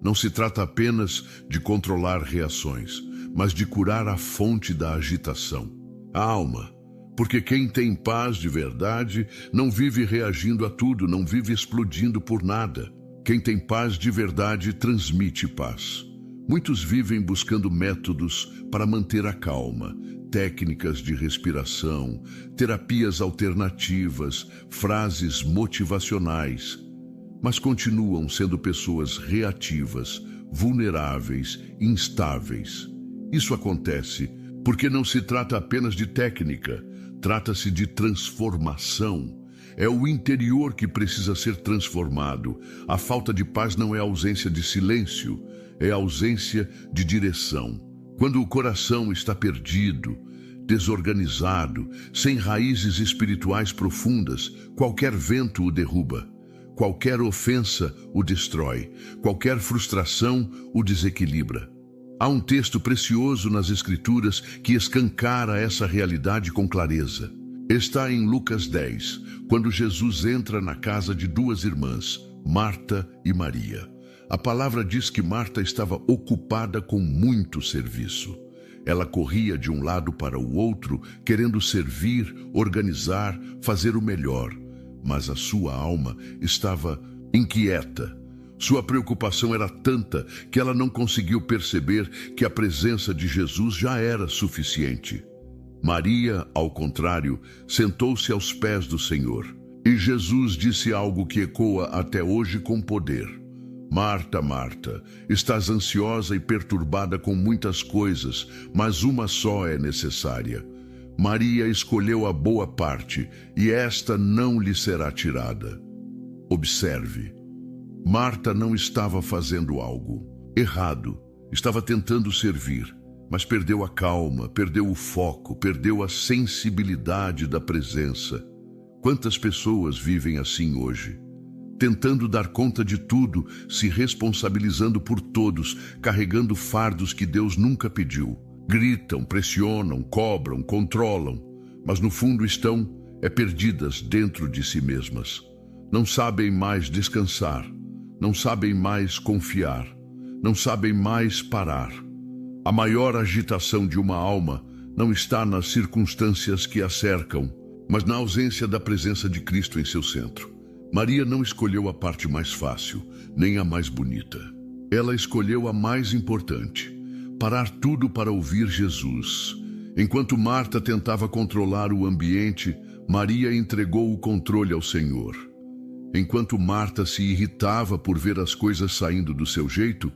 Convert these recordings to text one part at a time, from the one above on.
Não se trata apenas de controlar reações, mas de curar a fonte da agitação, a alma. Porque quem tem paz de verdade não vive reagindo a tudo, não vive explodindo por nada. Quem tem paz de verdade transmite paz. Muitos vivem buscando métodos para manter a calma, técnicas de respiração, terapias alternativas, frases motivacionais, mas continuam sendo pessoas reativas, vulneráveis, instáveis. Isso acontece porque não se trata apenas de técnica, trata-se de transformação. É o interior que precisa ser transformado. A falta de paz não é ausência de silêncio, é ausência de direção. Quando o coração está perdido, desorganizado, sem raízes espirituais profundas, qualquer vento o derruba. Qualquer ofensa o destrói, qualquer frustração o desequilibra. Há um texto precioso nas Escrituras que escancara essa realidade com clareza. Está em Lucas 10, quando Jesus entra na casa de duas irmãs, Marta e Maria. A palavra diz que Marta estava ocupada com muito serviço. Ela corria de um lado para o outro, querendo servir, organizar, fazer o melhor. Mas a sua alma estava inquieta. Sua preocupação era tanta que ela não conseguiu perceber que a presença de Jesus já era suficiente. Maria, ao contrário, sentou-se aos pés do Senhor. E Jesus disse algo que ecoa até hoje com poder. Marta, Marta, estás ansiosa e perturbada com muitas coisas, mas uma só é necessária. Maria escolheu a boa parte, e esta não lhe será tirada. Observe. Marta não estava fazendo algo errado, estava tentando servir, mas perdeu a calma, perdeu o foco, perdeu a sensibilidade da presença. Quantas pessoas vivem assim hoje? Tentando dar conta de tudo, se responsabilizando por todos, carregando fardos que Deus nunca pediu. Gritam, pressionam, cobram, controlam, mas no fundo estão perdidas dentro de si mesmas. Não sabem mais descansar, não sabem mais confiar, não sabem mais parar. A maior agitação de uma alma não está nas circunstâncias que a cercam, mas na ausência da presença de Cristo em seu centro. Maria não escolheu a parte mais fácil, nem a mais bonita. Ela escolheu a mais importante, parar tudo para ouvir Jesus. Enquanto Marta tentava controlar o ambiente, Maria entregou o controle ao Senhor. Enquanto Marta se irritava por ver as coisas saindo do seu jeito,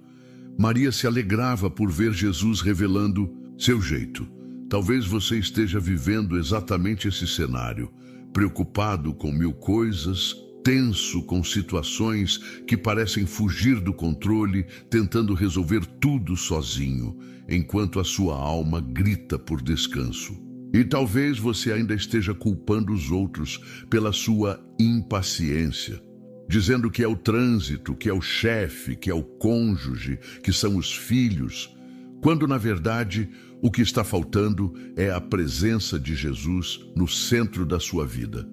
Maria se alegrava por ver Jesus revelando seu jeito. Talvez você esteja vivendo exatamente esse cenário, preocupado com mil coisas, tenso com situações que parecem fugir do controle, tentando resolver tudo sozinho, enquanto a sua alma grita por descanso. E talvez você ainda esteja culpando os outros pela sua impaciência, dizendo que é o trânsito, que é o chefe, que é o cônjuge, que são os filhos, quando na verdade o que está faltando é a presença de Jesus no centro da sua vida.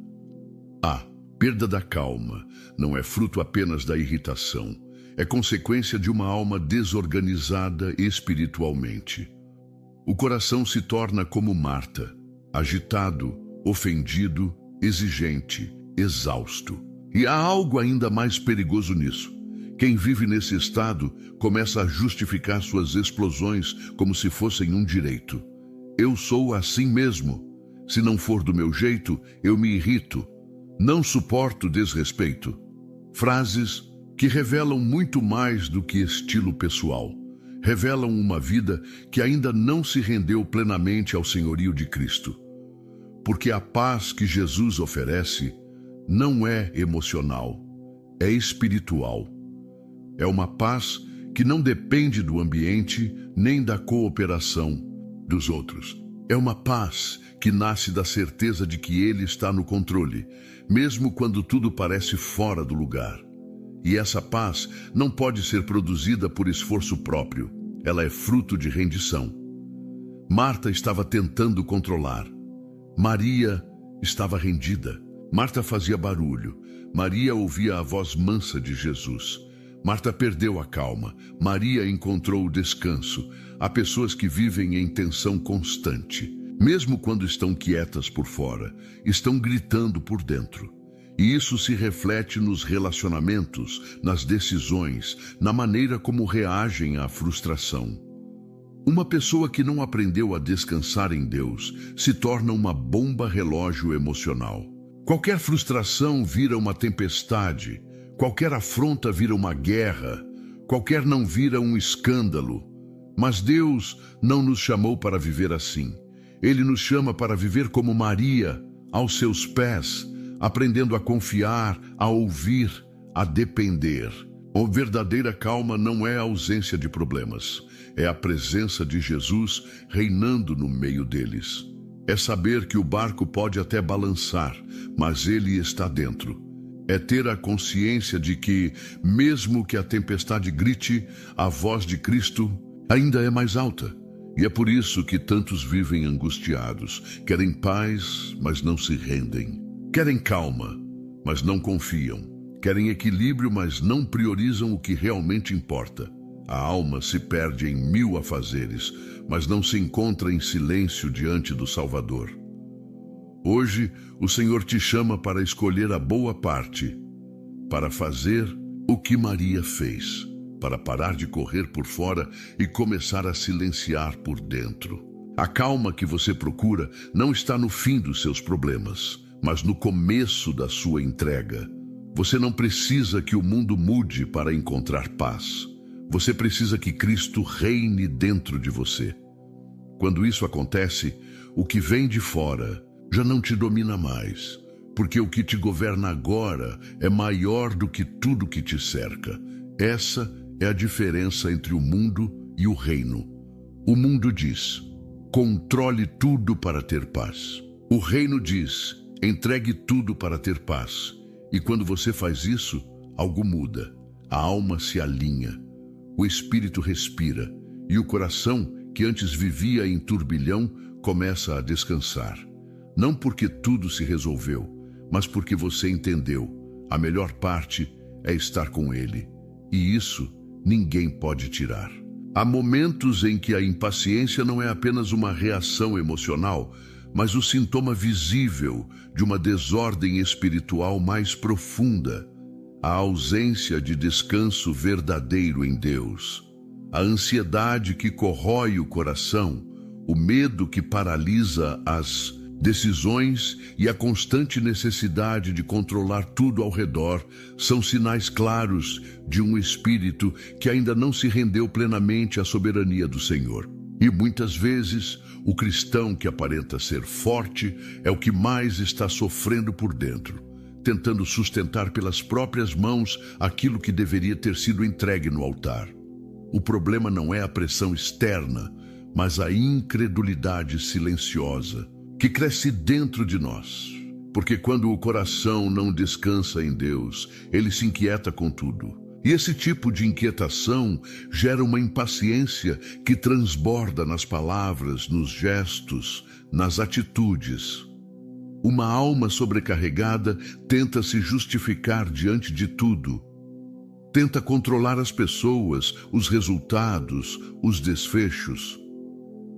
A perda da calma não é fruto apenas da irritação, é consequência de uma alma desorganizada espiritualmente. O coração se torna como Marta, agitado, ofendido, exigente, exausto. E há algo ainda mais perigoso nisso. Quem vive nesse estado começa a justificar suas explosões como se fossem um direito. Eu sou assim mesmo. Se não for do meu jeito, eu me irrito. Não suporto desrespeito. Frases que revelam muito mais do que estilo pessoal. Revelam uma vida que ainda não se rendeu plenamente ao senhorio de Cristo. Porque a paz que Jesus oferece não é emocional, é espiritual. É uma paz que não depende do ambiente nem da cooperação dos outros. É uma paz que nasce da certeza de que Ele está no controle, mesmo quando tudo parece fora do lugar. E essa paz não pode ser produzida por esforço próprio. Ela é fruto de rendição. Marta estava tentando controlar. Maria estava rendida. Marta fazia barulho. Maria ouvia a voz mansa de Jesus. Marta perdeu a calma, Maria encontrou o descanso. Há pessoas que vivem em tensão constante. Mesmo quando estão quietas por fora, estão gritando por dentro. E isso se reflete nos relacionamentos, nas decisões, na maneira como reagem à frustração. Uma pessoa que não aprendeu a descansar em Deus se torna uma bomba relógio emocional. Qualquer frustração vira uma tempestade, qualquer afronta vira uma guerra, qualquer não vira um escândalo. Mas Deus não nos chamou para viver assim. Ele nos chama para viver como Maria, aos seus pés, aprendendo a confiar, a ouvir, a depender. A verdadeira calma não é a ausência de problemas, é a presença de Jesus reinando no meio deles. É saber que o barco pode até balançar, mas ele está dentro. É ter a consciência de que, mesmo que a tempestade grite, a voz de Cristo ainda é mais alta. E é por isso que tantos vivem angustiados, querem paz, mas não se rendem. Querem calma, mas não confiam. Querem equilíbrio, mas não priorizam o que realmente importa. A alma se perde em 1000 afazeres, mas não se encontra em silêncio diante do Salvador. Hoje, o Senhor te chama para escolher a boa parte, para fazer o que Maria fez, para parar de correr por fora e começar a silenciar por dentro. A calma que você procura não está no fim dos seus problemas, mas no começo da sua entrega. Você não precisa que o mundo mude para encontrar paz. Você precisa que Cristo reine dentro de você. Quando isso acontece, o que vem de fora já não te domina mais, porque o que te governa agora é maior do que tudo que te cerca. Essa é a diferença entre o mundo e o reino. O mundo diz: controle tudo para ter paz. O reino diz: entregue tudo para ter paz. E quando você faz isso, algo muda. A alma se alinha, o espírito respira, e o coração, que antes vivia em turbilhão, começa a descansar. Não porque tudo se resolveu, mas porque você entendeu. A melhor parte é estar com Ele. E isso ninguém pode tirar. Há momentos em que a impaciência não é apenas uma reação emocional, mas o sintoma visível de uma desordem espiritual mais profunda, a ausência de descanso verdadeiro em Deus, a ansiedade que corrói o coração, o medo que paralisa as decisões e a constante necessidade de controlar tudo ao redor são sinais claros de um espírito que ainda não se rendeu plenamente à soberania do Senhor. E muitas vezes, o cristão que aparenta ser forte é o que mais está sofrendo por dentro, tentando sustentar pelas próprias mãos aquilo que deveria ter sido entregue no altar. O problema não é a pressão externa, mas a incredulidade silenciosa que cresce dentro de nós. Porque quando o coração não descansa em Deus, ele se inquieta com tudo. E esse tipo de inquietação gera uma impaciência que transborda nas palavras, nos gestos, nas atitudes. Uma alma sobrecarregada tenta se justificar diante de tudo. Tenta controlar as pessoas, os resultados, os desfechos.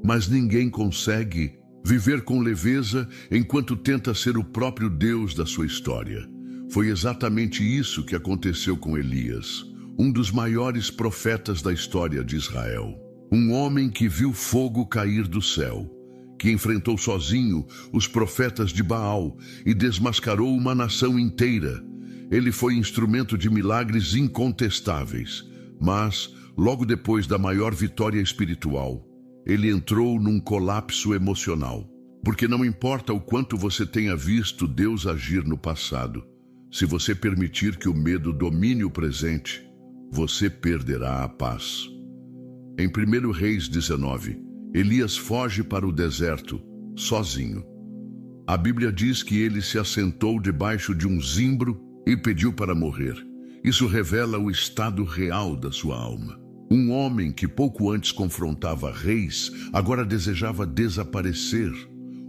Mas ninguém consegue viver com leveza enquanto tenta ser o próprio Deus da sua história. Foi exatamente isso que aconteceu com Elias, um dos maiores profetas da história de Israel. Um homem que viu fogo cair do céu, que enfrentou sozinho os profetas de Baal e desmascarou uma nação inteira. Ele foi instrumento de milagres incontestáveis, mas, logo depois da maior vitória espiritual, ele entrou num colapso emocional. Porque não importa o quanto você tenha visto Deus agir no passado, se você permitir que o medo domine o presente, você perderá a paz. Em 1 Reis 19, Elias foge para o deserto, sozinho. A Bíblia diz que ele se assentou debaixo de um zimbro e pediu para morrer. Isso revela o estado real da sua alma. Um homem que pouco antes confrontava reis, agora desejava desaparecer.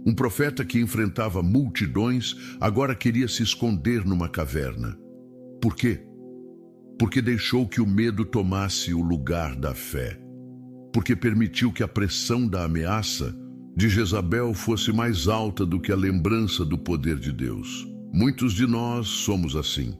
Um profeta que enfrentava multidões, agora queria se esconder numa caverna. Por quê? porque deixou que o medo tomasse o lugar da fé, porque permitiu que a pressão da ameaça de Jezabel fosse mais alta do que a lembrança do poder de Deus. Muitos de nós somos assim.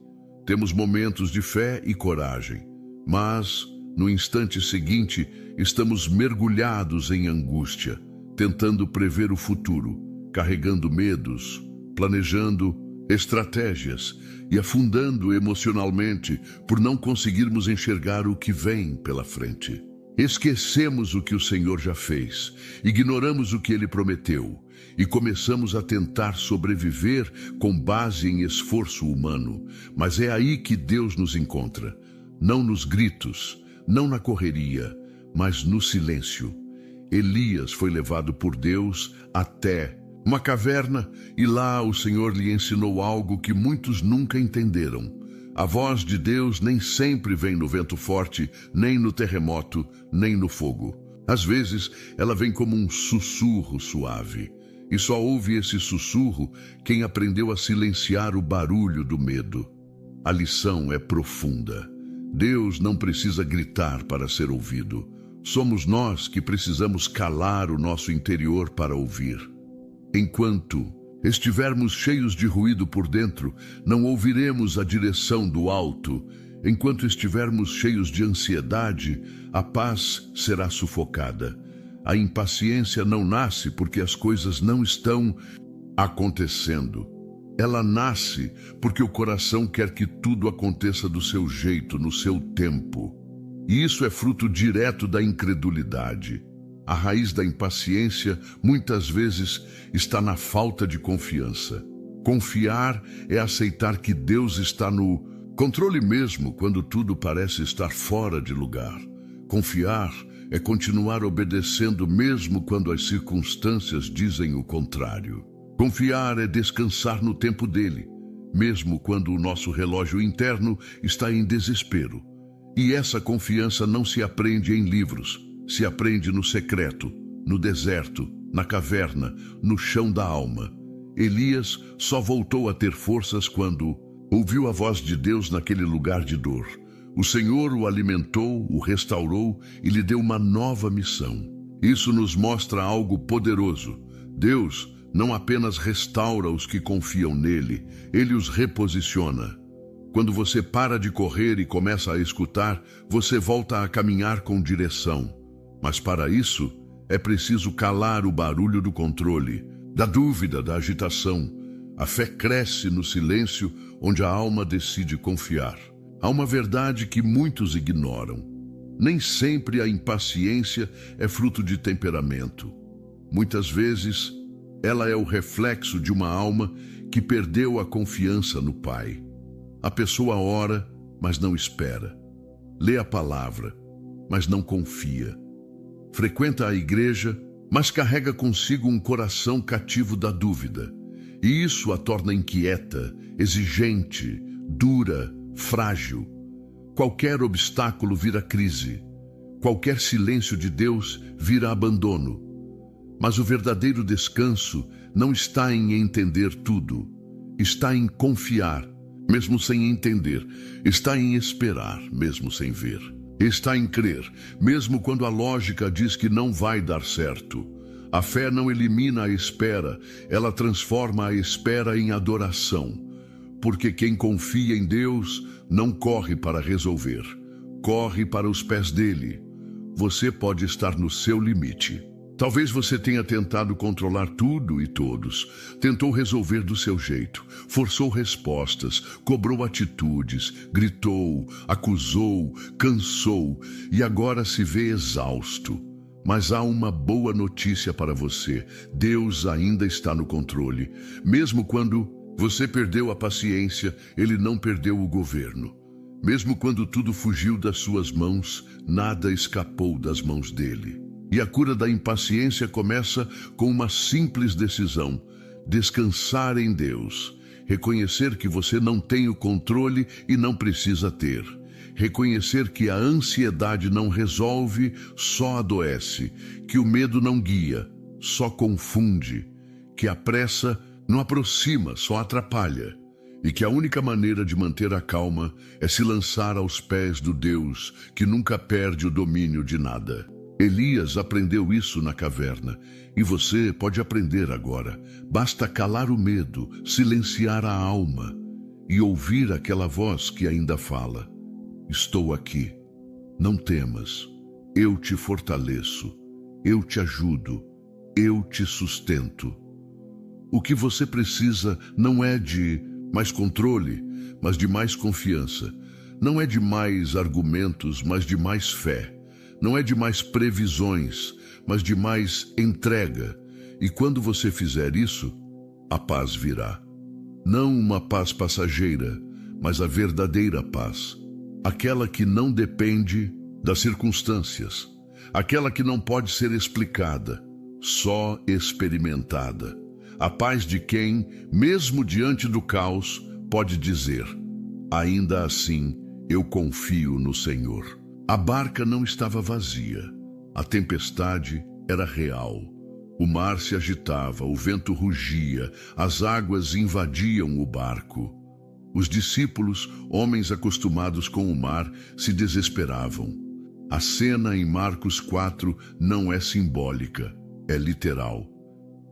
Temos momentos de fé e coragem, mas, no instante seguinte, estamos mergulhados em angústia, tentando prever o futuro, carregando medos, planejando estratégias e afundando emocionalmente por não conseguirmos enxergar o que vem pela frente. Esquecemos o que o Senhor já fez, ignoramos o que Ele prometeu e começamos a tentar sobreviver com base em esforço humano. Mas é aí que Deus nos encontra, não nos gritos, não na correria, mas no silêncio. Elias foi levado por Deus até uma caverna e lá o Senhor lhe ensinou algo que muitos nunca entenderam. A voz de Deus nem sempre vem no vento forte, nem no terremoto, nem no fogo. Às vezes, ela vem como um sussurro suave. E só ouve esse sussurro quem aprendeu a silenciar o barulho do medo. A lição é profunda. Deus não precisa gritar para ser ouvido. Somos nós que precisamos calar o nosso interior para ouvir. Enquanto estivermos cheios de ruído por dentro, não ouviremos a direção do alto. Enquanto estivermos cheios de ansiedade, a paz será sufocada. A impaciência não nasce porque as coisas não estão acontecendo. Ela nasce porque o coração quer que tudo aconteça do seu jeito, no seu tempo. E isso é fruto direto da incredulidade. A raiz da impaciência, muitas vezes, está na falta de confiança. Confiar é aceitar que Deus está no controle mesmo quando tudo parece estar fora de lugar. Confiar é continuar obedecendo mesmo quando as circunstâncias dizem o contrário. Confiar é descansar no tempo dele, mesmo quando o nosso relógio interno está em desespero. E essa confiança não se aprende em livros. Se aprende no secreto, no deserto, na caverna, no chão da alma. Elias só voltou a ter forças quando ouviu a voz de Deus naquele lugar de dor. O Senhor o alimentou, o restaurou e lhe deu uma nova missão. Isso nos mostra algo poderoso. Deus não apenas restaura os que confiam nele, ele os reposiciona. Quando você para de correr e começa a escutar, você volta a caminhar com direção. Mas para isso, é preciso calar o barulho do controle, da dúvida, da agitação. A fé cresce no silêncio onde a alma decide confiar. Há uma verdade que muitos ignoram. Nem sempre a impaciência é fruto de temperamento. Muitas vezes, ela é o reflexo de uma alma que perdeu a confiança no Pai. A pessoa ora, mas não espera. Lê a palavra, mas não confia. Frequenta a igreja, mas carrega consigo um coração cativo da dúvida. E isso a torna inquieta, exigente, dura, frágil. Qualquer obstáculo vira crise. Qualquer silêncio de Deus vira abandono. Mas o verdadeiro descanso não está em entender tudo. Está em confiar, mesmo sem entender. Está em esperar, mesmo sem ver. Está em crer, mesmo quando a lógica diz que não vai dar certo. A fé não elimina a espera, ela transforma a espera em adoração. Porque quem confia em Deus não corre para resolver, corre para os pés dele. Você pode estar no seu limite. Talvez você tenha tentado controlar tudo e todos, tentou resolver do seu jeito, forçou respostas, cobrou atitudes, gritou, acusou, cansou e agora se vê exausto. Mas há uma boa notícia para você: Deus ainda está no controle. Mesmo quando você perdeu a paciência, Ele não perdeu o governo. Mesmo quando tudo fugiu das suas mãos, nada escapou das mãos dele. E a cura da impaciência começa com uma simples decisão: descansar em Deus. Reconhecer que você não tem o controle e não precisa ter. Reconhecer que a ansiedade não resolve, só adoece. Que o medo não guia, só confunde. Que a pressa não aproxima, só atrapalha. e que a única maneira de manter a calma é se lançar aos pés do Deus que nunca perde o domínio de nada. Elias aprendeu isso na caverna, e você pode aprender agora. Basta calar o medo, silenciar a alma e ouvir aquela voz que ainda fala: estou aqui, não temas, eu te fortaleço, eu te ajudo, eu te sustento. O que você precisa não é de mais controle, mas de mais confiança. Não é de mais argumentos, mas de mais fé. Não é de mais previsões, mas de mais entrega. E quando você fizer isso, a paz virá. Não uma paz passageira, mas a verdadeira paz. Aquela que não depende das circunstâncias. Aquela que não pode ser explicada, só experimentada. A paz de quem, mesmo diante do caos, pode dizer: ainda assim, eu confio no Senhor. A barca não estava vazia. A tempestade era real. O mar se agitava, o vento rugia, as águas invadiam o barco. Os discípulos, homens acostumados com o mar, se desesperavam. A cena em Marcos 4 não é simbólica, é literal.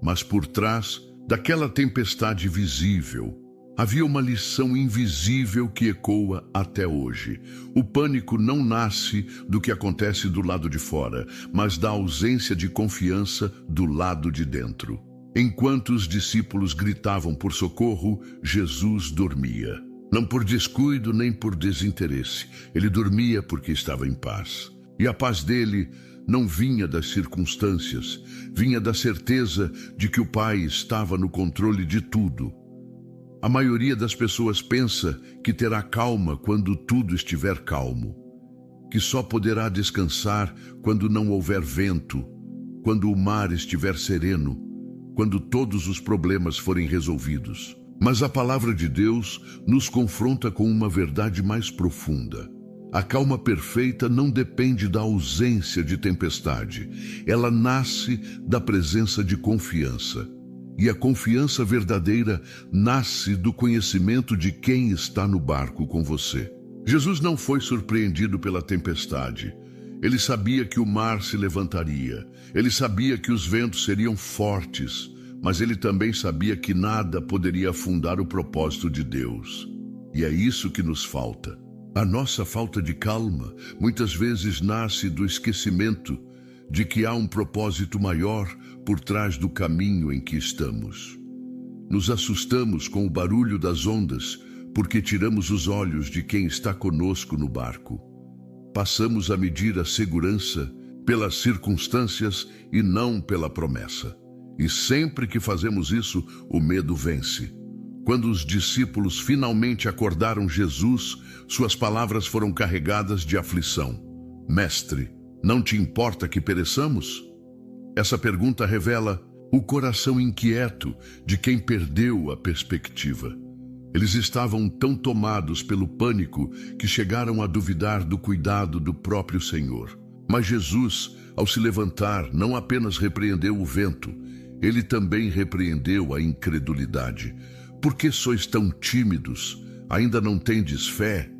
Mas por trás daquela tempestade visível, havia uma lição invisível que ecoa até hoje. O pânico não nasce do que acontece do lado de fora, mas da ausência de confiança do lado de dentro. Enquanto os discípulos gritavam por socorro, Jesus dormia. Não por descuido nem por desinteresse. Ele dormia porque estava em paz. E a paz dele não vinha das circunstâncias, vinha da certeza de que o Pai estava no controle de tudo. A maioria das pessoas pensa que terá calma quando tudo estiver calmo, que só poderá descansar quando não houver vento, quando o mar estiver sereno, quando todos os problemas forem resolvidos. Mas a palavra de Deus nos confronta com uma verdade mais profunda. A calma perfeita não depende da ausência de tempestade. Ela nasce da presença de confiança. E a confiança verdadeira nasce do conhecimento de quem está no barco com você. Jesus não foi surpreendido pela tempestade. Ele sabia que o mar se levantaria. Ele sabia que os ventos seriam fortes. Mas ele também sabia que nada poderia afundar o propósito de Deus. E é isso que nos falta. A nossa falta de calma muitas vezes nasce do esquecimento de que há um propósito maior por trás do caminho em que estamos. Nos assustamos com o barulho das ondas porque tiramos os olhos de quem está conosco no barco. Passamos a medir a segurança pelas circunstâncias e não pela promessa. E sempre que fazemos isso, o medo vence. Quando os discípulos finalmente acordaram Jesus, suas palavras foram carregadas de aflição. Mestre, não te importa que pereçamos? Essa pergunta revela o coração inquieto de quem perdeu a perspectiva. Eles estavam tão tomados pelo pânico que chegaram a duvidar do cuidado do próprio Senhor. Mas Jesus, ao se levantar, não apenas repreendeu o vento, ele também repreendeu a incredulidade. Por que sois tão tímidos? Ainda não tendes fé?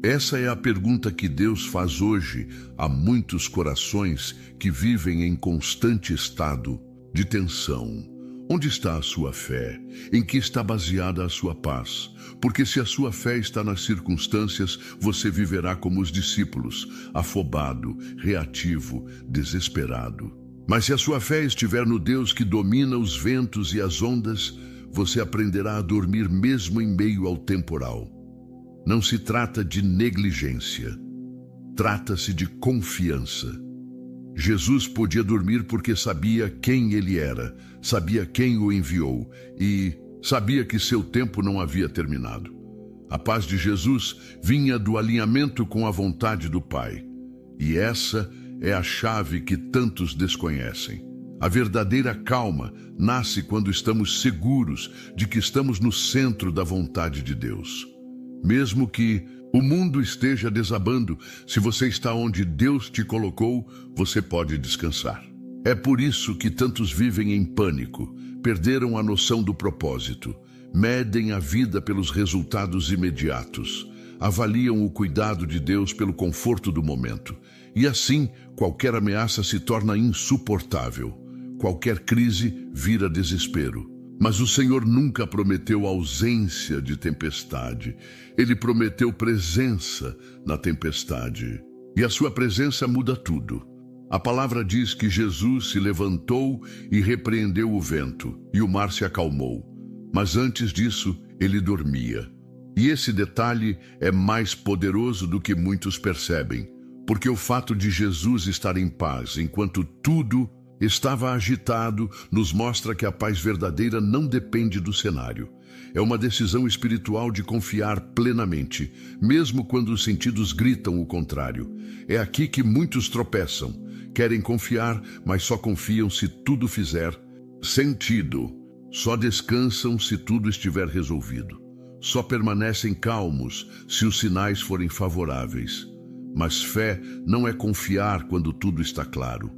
Essa é a pergunta que Deus faz hoje a muitos corações que vivem em constante estado de tensão. Onde está a sua fé? Em que está baseada a sua paz? Porque se a sua fé está nas circunstâncias, você viverá como os discípulos, afobado, reativo, desesperado. Mas se a sua fé estiver no Deus que domina os ventos e as ondas, você aprenderá a dormir mesmo em meio ao temporal. Não se trata de negligência, trata-se de confiança. Jesus podia dormir porque sabia quem ele era, sabia quem o enviou e sabia que seu tempo não havia terminado. A paz de Jesus vinha do alinhamento com a vontade do Pai. E essa é a chave que tantos desconhecem. A verdadeira calma nasce quando estamos seguros de que estamos no centro da vontade de Deus. Mesmo que o mundo esteja desabando, se você está onde Deus te colocou, você pode descansar. É por isso que tantos vivem em pânico, perderam a noção do propósito, medem a vida pelos resultados imediatos, avaliam o cuidado de Deus pelo conforto do momento. E assim, qualquer ameaça se torna insuportável. Qualquer crise vira desespero. Mas o Senhor nunca prometeu ausência de tempestade. Ele prometeu presença na tempestade. E a sua presença muda tudo. A palavra diz que Jesus se levantou e repreendeu o vento, e o mar se acalmou. Mas antes disso, ele dormia. E esse detalhe é mais poderoso do que muitos percebem, porque o fato de Jesus estar em paz enquanto tudo estava agitado nos mostra que a paz verdadeira não depende do cenário. É uma decisão espiritual de confiar plenamente, mesmo quando os sentidos gritam o contrário. É aqui que muitos tropeçam. Querem confiar, mas só confiam se tudo fizer sentido. Só descansam se tudo estiver resolvido. Só permanecem calmos se os sinais forem favoráveis. Mas fé não é confiar quando tudo está claro.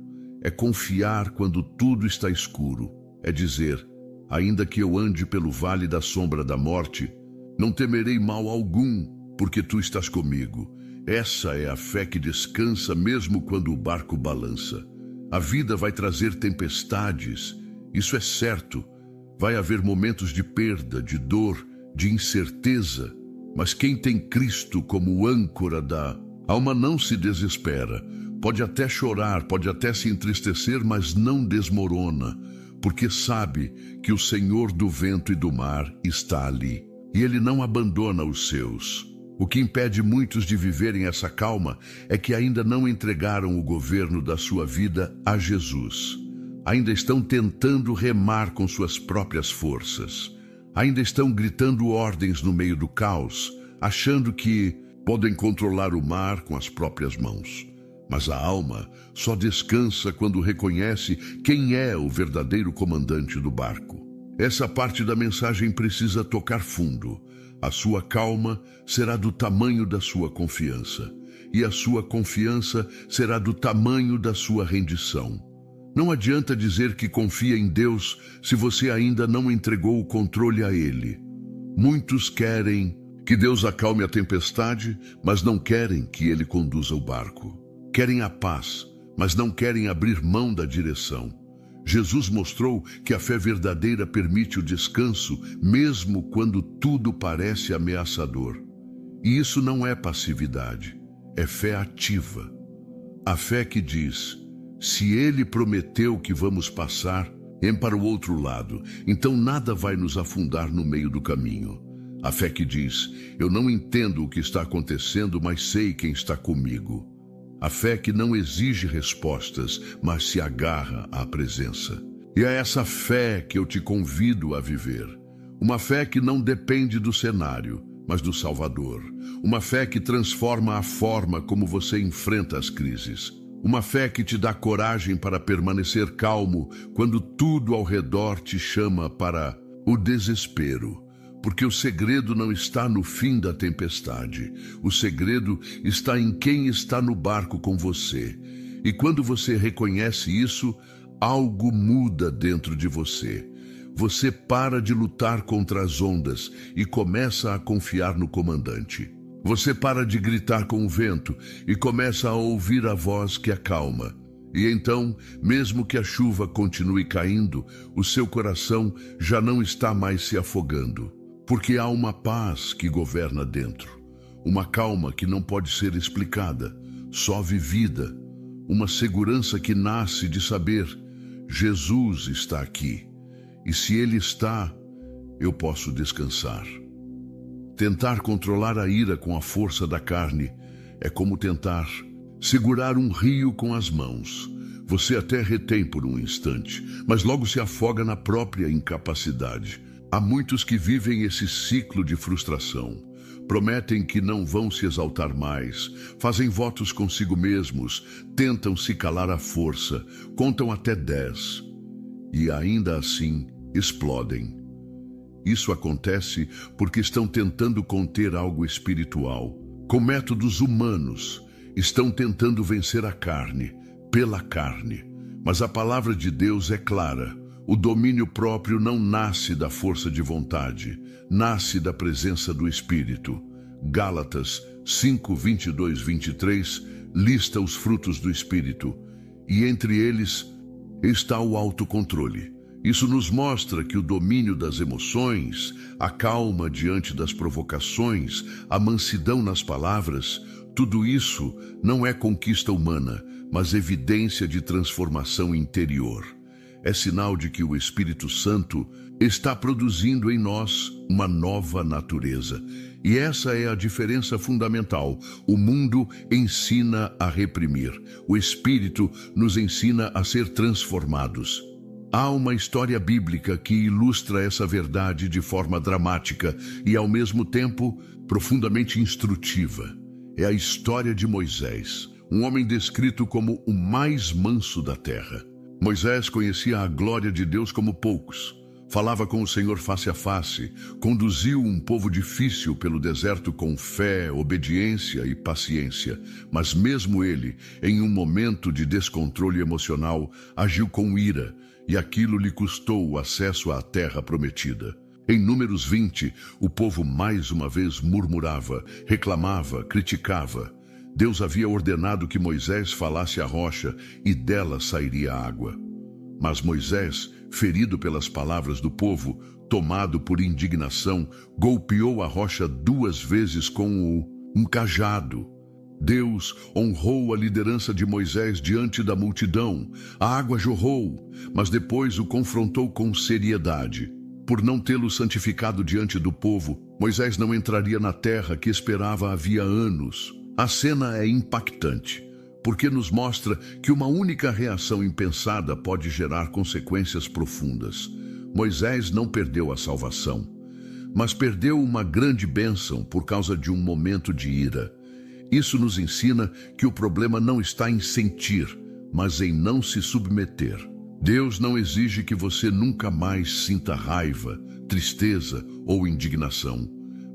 É confiar quando tudo está escuro. É dizer, ainda que eu ande pelo vale da sombra da morte, não temerei mal algum, porque tu estás comigo. Essa é a fé que descansa mesmo quando o barco balança. A vida vai trazer tempestades, isso é certo. Vai haver momentos de perda, de dor, de incerteza. Mas quem tem Cristo como âncora da alma não se desespera. Pode até chorar, pode até se entristecer, mas não desmorona, porque sabe que o Senhor do vento e do mar está ali. E Ele não abandona os seus. O que impede muitos de viverem essa calma é que ainda não entregaram o governo da sua vida a Jesus. Ainda estão tentando remar com suas próprias forças. Ainda estão gritando ordens no meio do caos, achando que podem controlar o mar com as próprias mãos. Mas a alma só descansa quando reconhece quem é o verdadeiro comandante do barco. Essa parte da mensagem precisa tocar fundo. A sua calma será do tamanho da sua confiança, e a sua confiança será do tamanho da sua rendição. Não adianta dizer que confia em Deus se você ainda não entregou o controle a Ele. Muitos querem que Deus acalme a tempestade, mas não querem que Ele conduza o barco. Querem a paz, mas não querem abrir mão da direção. Jesus mostrou que a fé verdadeira permite o descanso, mesmo quando tudo parece ameaçador. E isso não é passividade, é fé ativa. A fé que diz, se Ele prometeu que vamos passar, para o outro lado, então nada vai nos afundar no meio do caminho. A fé que diz, eu não entendo o que está acontecendo, mas sei quem está comigo. A fé que não exige respostas, mas se agarra à presença. E é essa fé que eu te convido a viver. Uma fé que não depende do cenário, mas do Salvador. Uma fé que transforma a forma como você enfrenta as crises. Uma fé que te dá coragem para permanecer calmo quando tudo ao redor te chama para o desespero. Porque o segredo não está no fim da tempestade. O segredo está em quem está no barco com você. E quando você reconhece isso, algo muda dentro de você. Você para de lutar contra as ondas e começa a confiar no comandante. Você para de gritar com o vento e começa a ouvir a voz que acalma. E então, mesmo que a chuva continue caindo, o seu coração já não está mais se afogando. Porque há uma paz que governa dentro, uma calma que não pode ser explicada, só vivida, uma segurança que nasce de saber, Jesus está aqui, e se Ele está, eu posso descansar. Tentar controlar a ira com a força da carne é como tentar segurar um rio com as mãos. Você até retém por um instante, mas logo se afoga na própria incapacidade. Há muitos que vivem esse ciclo de frustração. Prometem que não vão se exaltar mais, fazem votos consigo mesmos, tentam se calar à força, contam até 10 e ainda assim explodem. Isso acontece porque estão tentando conter algo espiritual. Com métodos humanos, estão tentando vencer a carne, pela carne. Mas a palavra de Deus é clara. O domínio próprio não nasce da força de vontade, nasce da presença do Espírito. Gálatas 5, 22, 23 lista os frutos do Espírito, e entre eles está o autocontrole. Isso nos mostra que o domínio das emoções, a calma diante das provocações, a mansidão nas palavras, tudo isso não é conquista humana, mas evidência de transformação interior. É sinal de que o Espírito Santo está produzindo em nós uma nova natureza. E essa é a diferença fundamental. O mundo ensina a reprimir. O Espírito nos ensina a ser transformados. Há uma história bíblica que ilustra essa verdade de forma dramática e, ao mesmo tempo, profundamente instrutiva. É a história de Moisés, um homem descrito como o mais manso da terra. Moisés conhecia a glória de Deus como poucos. Falava com o Senhor face a face, conduziu um povo difícil pelo deserto com fé, obediência e paciência. Mas mesmo ele, em um momento de descontrole emocional, agiu com ira, e aquilo lhe custou o acesso à terra prometida. Em Números 20, o povo mais uma vez murmurava, reclamava, criticava. Deus havia ordenado que Moisés falasse à rocha e dela sairia água. Mas Moisés, ferido pelas palavras do povo, tomado por indignação, golpeou a rocha 2 vezes com um cajado. Deus honrou a liderança de Moisés diante da multidão. A água jorrou, mas depois o confrontou com seriedade. Por não tê-lo santificado diante do povo, Moisés não entraria na terra que esperava havia anos. A cena é impactante, porque nos mostra que uma única reação impensada pode gerar consequências profundas. Moisés não perdeu a salvação, mas perdeu uma grande bênção por causa de um momento de ira. Isso nos ensina que o problema não está em sentir, mas em não se submeter. Deus não exige que você nunca mais sinta raiva, tristeza ou indignação,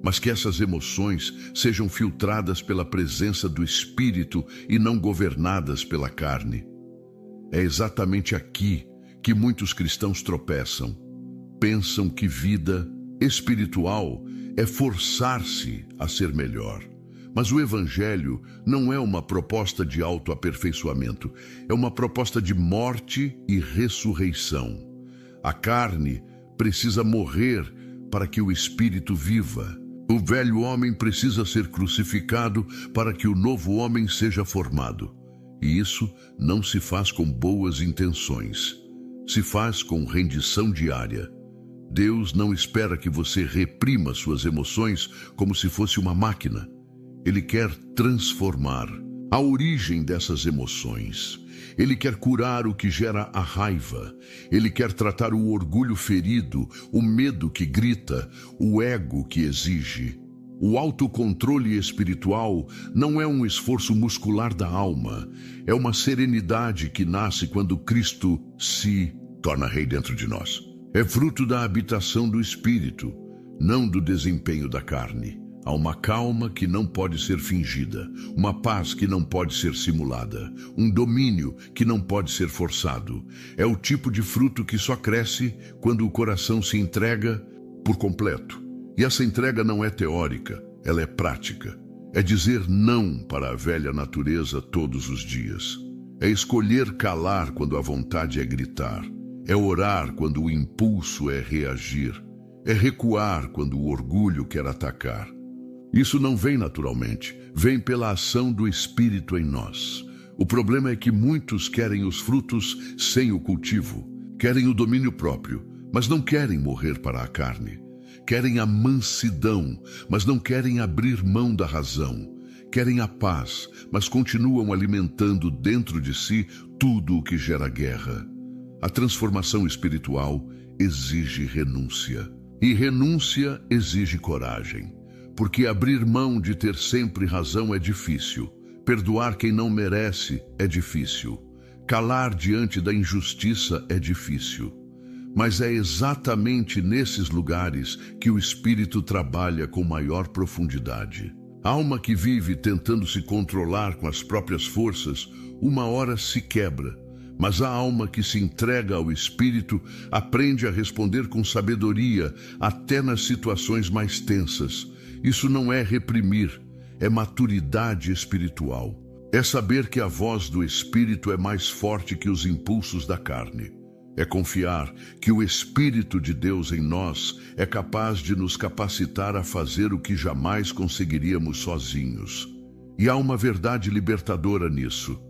mas que essas emoções sejam filtradas pela presença do Espírito e não governadas pela carne. É exatamente aqui que muitos cristãos tropeçam. Pensam que vida espiritual é forçar-se a ser melhor. Mas o Evangelho não é uma proposta de autoaperfeiçoamento, é uma proposta de morte e ressurreição. A carne precisa morrer para que o Espírito viva. O velho homem precisa ser crucificado para que o novo homem seja formado. E isso não se faz com boas intenções. Se faz com rendição diária. Deus não espera que você reprima suas emoções como se fosse uma máquina. Ele quer transformar a origem dessas emoções. Ele quer curar o que gera a raiva. Ele quer tratar o orgulho ferido, o medo que grita, o ego que exige. O autocontrole espiritual não é um esforço muscular da alma. É uma serenidade que nasce quando Cristo se torna rei dentro de nós. É fruto da habitação do Espírito, não do desempenho da carne. Há uma calma que não pode ser fingida, uma paz que não pode ser simulada, um domínio que não pode ser forçado. É o tipo de fruto que só cresce quando o coração se entrega por completo. E essa entrega não é teórica, ela é prática. É dizer não para a velha natureza todos os dias. É escolher calar quando a vontade é gritar. É orar quando o impulso é reagir. É recuar quando o orgulho quer atacar. Isso não vem naturalmente, vem pela ação do Espírito em nós. O problema é que muitos querem os frutos sem o cultivo, querem o domínio próprio, mas não querem morrer para a carne. Querem a mansidão, mas não querem abrir mão da razão. Querem a paz, mas continuam alimentando dentro de si tudo o que gera guerra. A transformação espiritual exige renúncia, e renúncia exige coragem. Porque abrir mão de ter sempre razão é difícil. Perdoar quem não merece é difícil. Calar diante da injustiça é difícil. Mas é exatamente nesses lugares que o Espírito trabalha com maior profundidade. A alma que vive tentando se controlar com as próprias forças, uma hora se quebra. Mas a alma que se entrega ao Espírito aprende a responder com sabedoria, até nas situações mais tensas. Isso não é reprimir, é maturidade espiritual. É saber que a voz do Espírito é mais forte que os impulsos da carne. É confiar que o Espírito de Deus em nós é capaz de nos capacitar a fazer o que jamais conseguiríamos sozinhos. E há uma verdade libertadora nisso.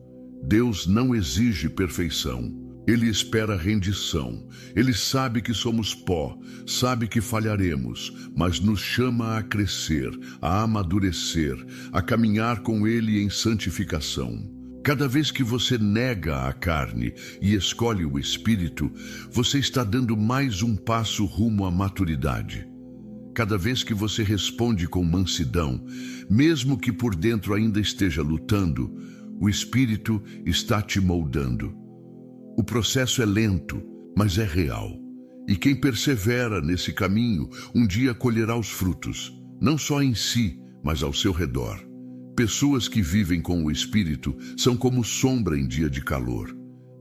Deus não exige perfeição. Ele espera rendição. Ele sabe que somos pó, sabe que falharemos, mas nos chama a crescer, a amadurecer, a caminhar com Ele em santificação. Cada vez que você nega a carne e escolhe o Espírito, você está dando mais um passo rumo à maturidade. Cada vez que você responde com mansidão, mesmo que por dentro ainda esteja lutando, o Espírito está te moldando. O processo é lento, mas é real. E quem persevera nesse caminho, um dia colherá os frutos, não só em si, mas ao seu redor. Pessoas que vivem com o Espírito são como sombra em dia de calor.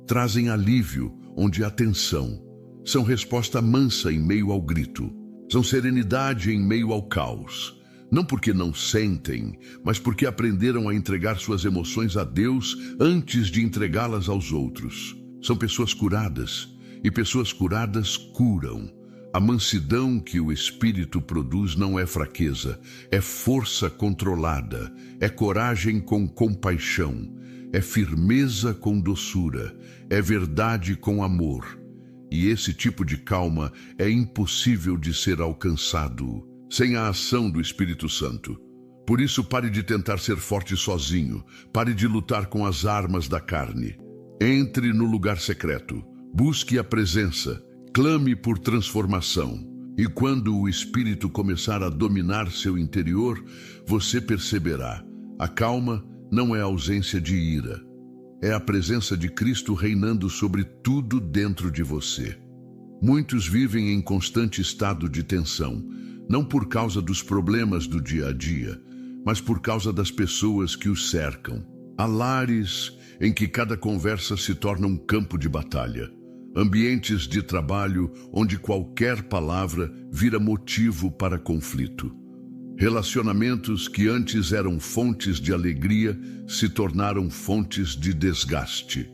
Trazem alívio onde há tensão. São resposta mansa em meio ao grito. São serenidade em meio ao caos. Não porque não sentem, mas porque aprenderam a entregar suas emoções a Deus antes de entregá-las aos outros. São pessoas curadas, e pessoas curadas curam. A mansidão que o Espírito produz não é fraqueza, é força controlada, é coragem com compaixão, é firmeza com doçura, é verdade com amor. E esse tipo de calma é impossível de ser alcançado sem a ação do Espírito Santo. Por isso, pare de tentar ser forte sozinho, pare de lutar com as armas da carne. Entre no lugar secreto, busque a presença, clame por transformação. E quando o Espírito começar a dominar seu interior, você perceberá. A calma não é a ausência de ira. É a presença de Cristo reinando sobre tudo dentro de você. Muitos vivem em constante estado de tensão, não por causa dos problemas do dia a dia, mas por causa das pessoas que os cercam. Há lares em que cada conversa se torna um campo de batalha. Ambientes de trabalho onde qualquer palavra vira motivo para conflito. Relacionamentos que antes eram fontes de alegria se tornaram fontes de desgaste.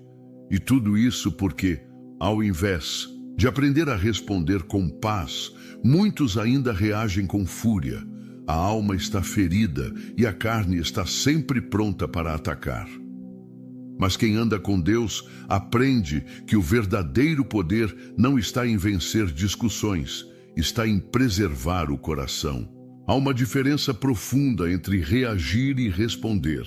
E tudo isso porque, ao invés de aprender a responder com paz, muitos ainda reagem com fúria. A alma está ferida e a carne está sempre pronta para atacar. Mas quem anda com Deus aprende que o verdadeiro poder não está em vencer discussões, está em preservar o coração. Há uma diferença profunda entre reagir e responder.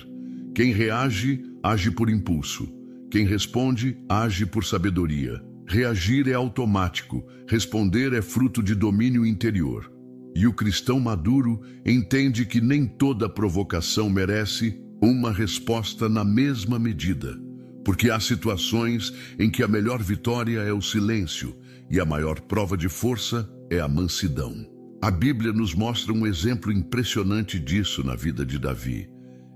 Quem reage, age por impulso. Quem responde, age por sabedoria. Reagir é automático, responder é fruto de domínio interior. E o cristão maduro entende que nem toda provocação merece uma resposta na mesma medida, porque há situações em que a melhor vitória é o silêncio e a maior prova de força é a mansidão. A Bíblia nos mostra um exemplo impressionante disso na vida de Davi.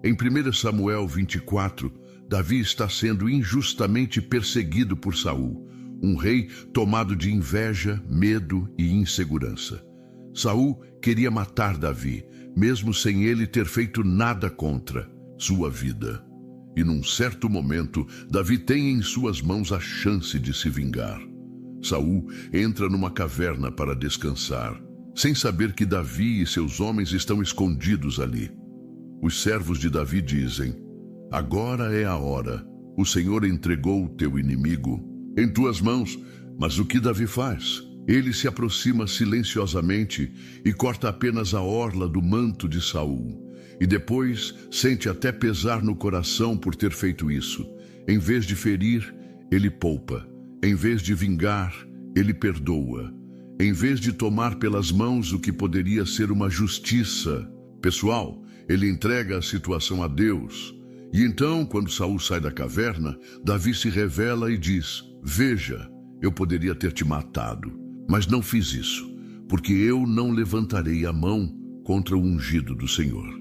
Em 1 Samuel 24, Davi está sendo injustamente perseguido por Saul, um rei tomado de inveja, medo e insegurança. Saul queria matar Davi, mesmo sem ele ter feito nada contra sua vida. E num certo momento, Davi tem em suas mãos a chance de se vingar. Saul entra numa caverna para descansar, sem saber que Davi e seus homens estão escondidos ali. Os servos de Davi dizem: "Agora é a hora. O Senhor entregou o teu inimigo em tuas mãos." Mas o que Davi faz? Ele se aproxima silenciosamente e corta apenas a orla do manto de Saul. E depois sente até pesar no coração por ter feito isso. Em vez de ferir, ele poupa. Em vez de vingar, ele perdoa. Em vez de tomar pelas mãos o que poderia ser uma justiça pessoal, ele entrega a situação a Deus. E então, quando Saul sai da caverna, Davi se revela e diz: "Veja, eu poderia ter te matado, mas não fiz isso, porque eu não levantarei a mão contra o ungido do Senhor."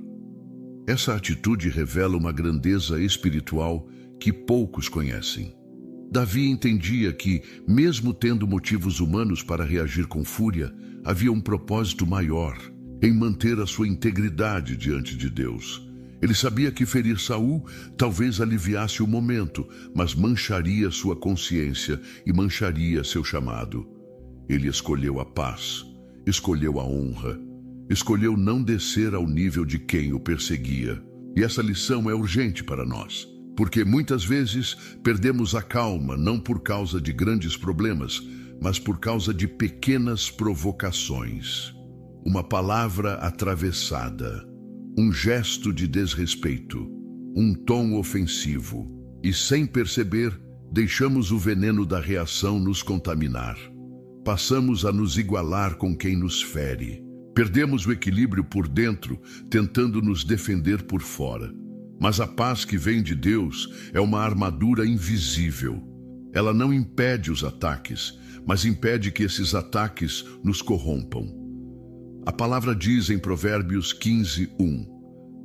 Essa atitude revela uma grandeza espiritual que poucos conhecem. Davi entendia que, mesmo tendo motivos humanos para reagir com fúria, havia um propósito maior em manter a sua integridade diante de Deus. Ele sabia que ferir Saul talvez aliviasse o momento, mas mancharia sua consciência e mancharia seu chamado. Ele escolheu a paz, escolheu a honra, escolheu não descer ao nível de quem o perseguia. E essa lição é urgente para nós, porque muitas vezes perdemos a calma não por causa de grandes problemas, mas por causa de pequenas provocações. Uma palavra atravessada, um gesto de desrespeito, um tom ofensivo. E sem perceber, deixamos o veneno da reação nos contaminar. Passamos a nos igualar com quem nos fere. Perdemos o equilíbrio por dentro, tentando nos defender por fora. Mas a paz que vem de Deus é uma armadura invisível. Ela não impede os ataques, mas impede que esses ataques nos corrompam. A palavra diz em Provérbios 15:1,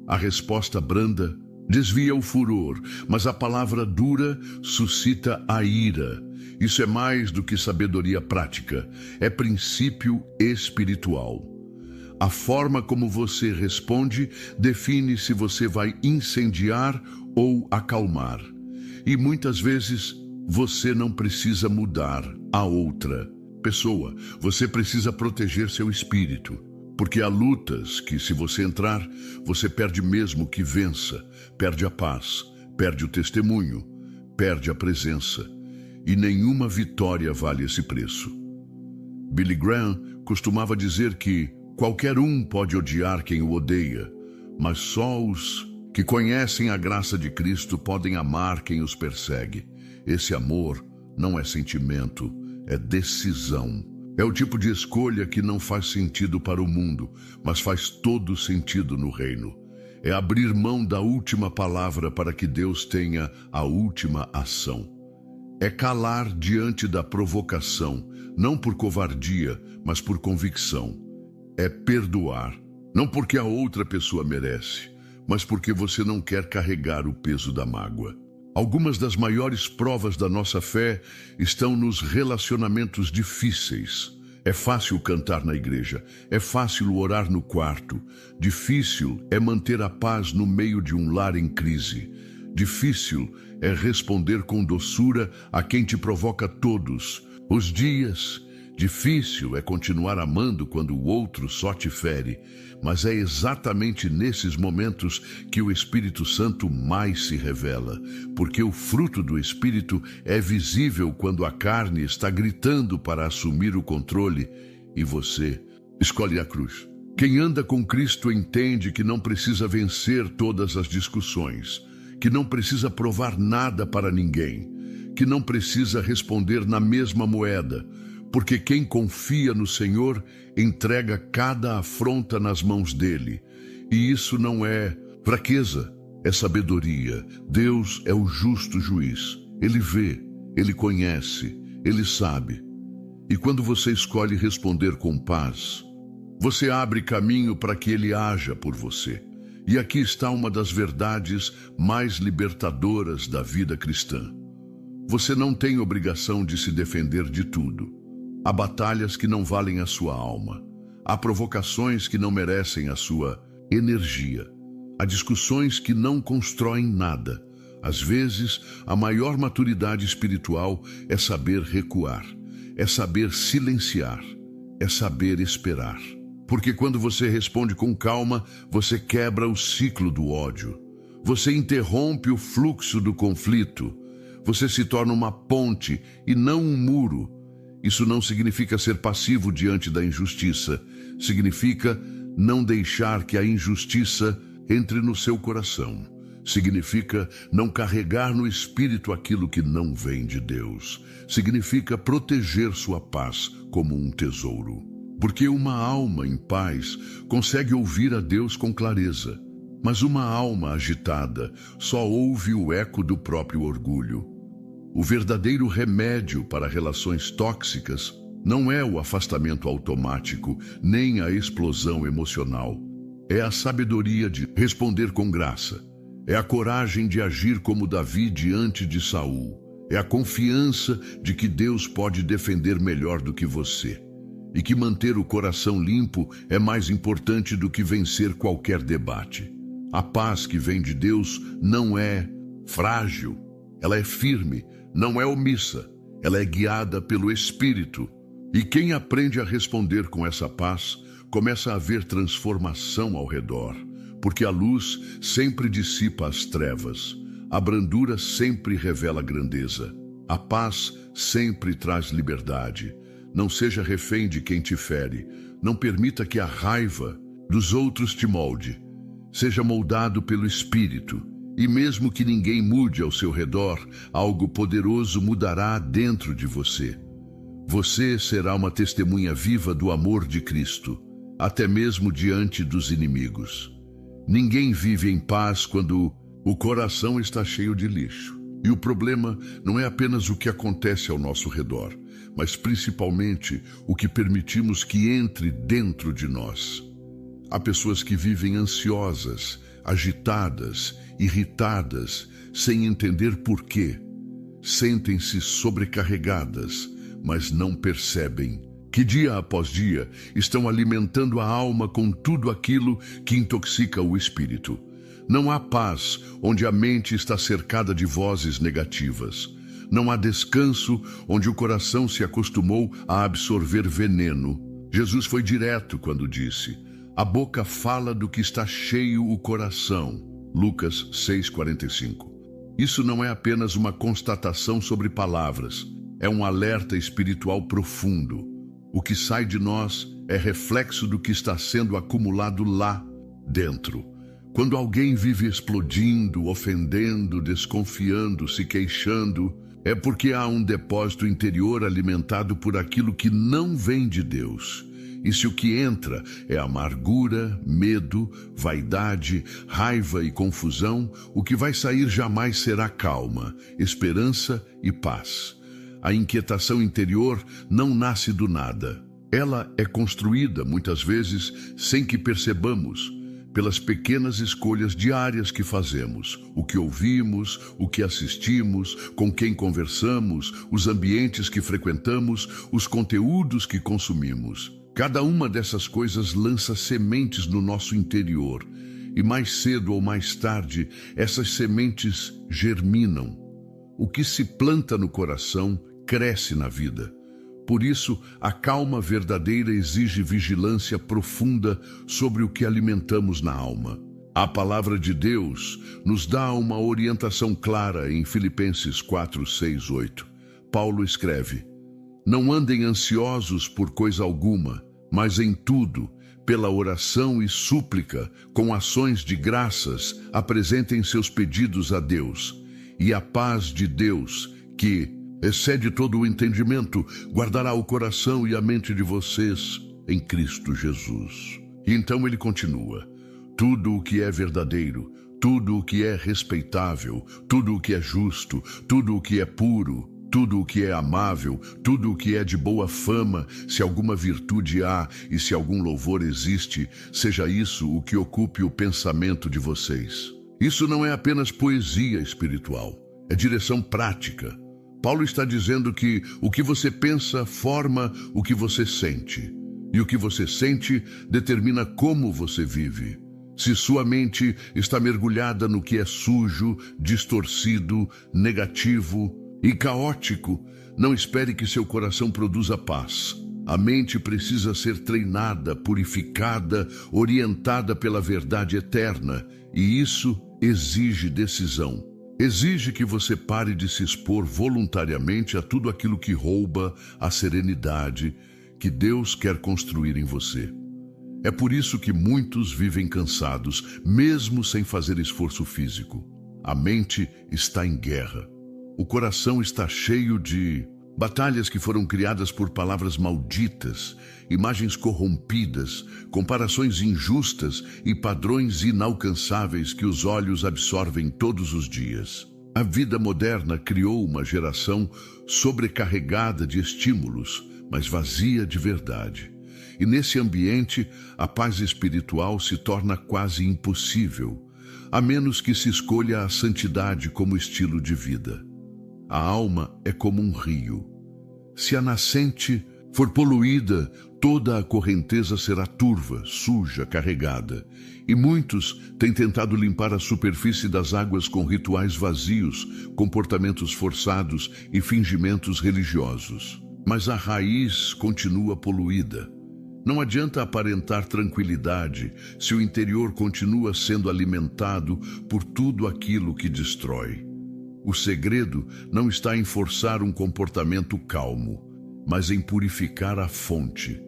a resposta branda desvia o furor, mas a palavra dura suscita a ira. Isso é mais do que sabedoria prática, é princípio espiritual. A forma como você responde define se você vai incendiar ou acalmar. E muitas vezes você não precisa mudar a outra pessoa, você precisa proteger seu espírito. Porque há lutas que, se você entrar, você perde mesmo que vença, perde a paz, perde o testemunho, perde a presença. E nenhuma vitória vale esse preço. Billy Graham costumava dizer que qualquer um pode odiar quem o odeia, mas só os que conhecem a graça de Cristo podem amar quem os persegue. Esse amor não é sentimento, é decisão. É o tipo de escolha que não faz sentido para o mundo, mas faz todo sentido no reino. É abrir mão da última palavra para que Deus tenha a última ação. É calar diante da provocação, não por covardia, mas por convicção. É perdoar, não porque a outra pessoa merece, mas porque você não quer carregar o peso da mágoa. Algumas das maiores provas da nossa fé estão nos relacionamentos difíceis. É fácil cantar na igreja, é fácil orar no quarto. Difícil é manter a paz no meio de um lar em crise. Difícil é responder com doçura a quem te provoca todos os dias. Difícil é continuar amando quando o outro só te fere, mas é exatamente nesses momentos que o Espírito Santo mais se revela, porque o fruto do Espírito é visível quando a carne está gritando para assumir o controle e você escolhe a cruz. Quem anda com Cristo entende que não precisa vencer todas as discussões, que não precisa provar nada para ninguém, que não precisa responder na mesma moeda, porque quem confia no Senhor entrega cada afronta nas mãos dele. E isso não é fraqueza, é sabedoria. Deus é o justo juiz. Ele vê, ele conhece, ele sabe. E quando você escolhe responder com paz, você abre caminho para que ele haja por você. E aqui está uma das verdades mais libertadoras da vida cristã. Você não tem obrigação de se defender de tudo. Há batalhas que não valem a sua alma. Há provocações que não merecem a sua energia. Há discussões que não constroem nada. Às vezes, a maior maturidade espiritual é saber recuar, é saber silenciar, é saber esperar. Porque quando você responde com calma, você quebra o ciclo do ódio. Você interrompe o fluxo do conflito. Você se torna uma ponte e não um muro. Isso não significa ser passivo diante da injustiça. Significa não deixar que a injustiça entre no seu coração. Significa não carregar no espírito aquilo que não vem de Deus. Significa proteger sua paz como um tesouro. Porque uma alma em paz consegue ouvir a Deus com clareza. Mas uma alma agitada só ouve o eco do próprio orgulho. O verdadeiro remédio para relações tóxicas não é o afastamento automático, nem a explosão emocional. É a sabedoria de responder com graça. É a coragem de agir como Davi diante de Saul. É a confiança de que Deus pode defender melhor do que você. E que manter o coração limpo é mais importante do que vencer qualquer debate. A paz que vem de Deus não é frágil, ela é firme, não é omissa, ela é guiada pelo Espírito. E quem aprende a responder com essa paz, começa a haver transformação ao redor, porque a luz sempre dissipa as trevas, a brandura sempre revela grandeza, a paz sempre traz liberdade. Não seja refém de quem te fere, não permita que a raiva dos outros te molde. Seja moldado pelo Espírito, e mesmo que ninguém mude ao seu redor, algo poderoso mudará dentro de você. Você será uma testemunha viva do amor de Cristo, até mesmo diante dos inimigos. Ninguém vive em paz quando o coração está cheio de lixo. E o problema não é apenas o que acontece ao nosso redor, mas principalmente o que permitimos que entre dentro de nós. Há pessoas que vivem ansiosas, agitadas, irritadas, sem entender por quê. Sentem-se sobrecarregadas, mas não percebem que dia após dia estão alimentando a alma com tudo aquilo que intoxica o espírito. Não há paz onde a mente está cercada de vozes negativas. Não há descanso onde o coração se acostumou a absorver veneno. Jesus foi direto quando disse: a boca fala do que está cheio o coração. Lucas 6,45. Isso não é apenas uma constatação sobre palavras, é um alerta espiritual profundo. O que sai de nós é reflexo do que está sendo acumulado lá dentro. Quando alguém vive explodindo, ofendendo, desconfiando, se queixando, é porque há um depósito interior alimentado por aquilo que não vem de Deus. E se o que entra é amargura, medo, vaidade, raiva e confusão, o que vai sair jamais será calma, esperança e paz. A inquietação interior não nasce do nada. Ela é construída, muitas vezes, sem que percebamos, pelas pequenas escolhas diárias que fazemos, o que ouvimos, o que assistimos, com quem conversamos, os ambientes que frequentamos, os conteúdos que consumimos. Cada uma dessas coisas lança sementes no nosso interior, e mais cedo ou mais tarde, essas sementes germinam. O que se planta no coração cresce na vida. Por isso, a calma verdadeira exige vigilância profunda sobre o que alimentamos na alma. A palavra de Deus nos dá uma orientação clara em Filipenses 4, 6, 8. Paulo escreve: não andem ansiosos por coisa alguma, mas em tudo, pela oração e súplica, com ações de graças, apresentem seus pedidos a Deus. E a paz de Deus, que excede todo o entendimento, guardará o coração e a mente de vocês em Cristo Jesus. E então ele continua: tudo o que é verdadeiro, tudo o que é respeitável, tudo o que é justo, tudo o que é puro, tudo o que é amável, tudo o que é de boa fama, se alguma virtude há e se algum louvor existe, seja isso o que ocupe o pensamento de vocês. Isso não é apenas poesia espiritual, é direção prática. Paulo está dizendo que o que você pensa forma o que você sente, e o que você sente determina como você vive. Se sua mente está mergulhada no que é sujo, distorcido, negativo e caótico, não espere que seu coração produza paz. A mente precisa ser treinada, purificada, orientada pela verdade eterna, e isso exige decisão. Exige que você pare de se expor voluntariamente a tudo aquilo que rouba a serenidade que Deus quer construir em você. É por isso que muitos vivem cansados, mesmo sem fazer esforço físico. A mente está em guerra. O coração está cheio de batalhas que foram criadas por palavras malditas, imagens corrompidas, comparações injustas e padrões inalcançáveis que os olhos absorvem todos os dias. A vida moderna criou uma geração sobrecarregada de estímulos, mas vazia de verdade. E nesse ambiente, a paz espiritual se torna quase impossível, a menos que se escolha a santidade como estilo de vida. A alma é como um rio. Se a nascente for poluída, toda a correnteza será turva, suja, carregada. E muitos têm tentado limpar a superfície das águas com rituais vazios, comportamentos forçados e fingimentos religiosos. Mas a raiz continua poluída. Não adianta aparentar tranquilidade se o interior continua sendo alimentado por tudo aquilo que destrói. O segredo não está em forçar um comportamento calmo, mas em purificar a fonte.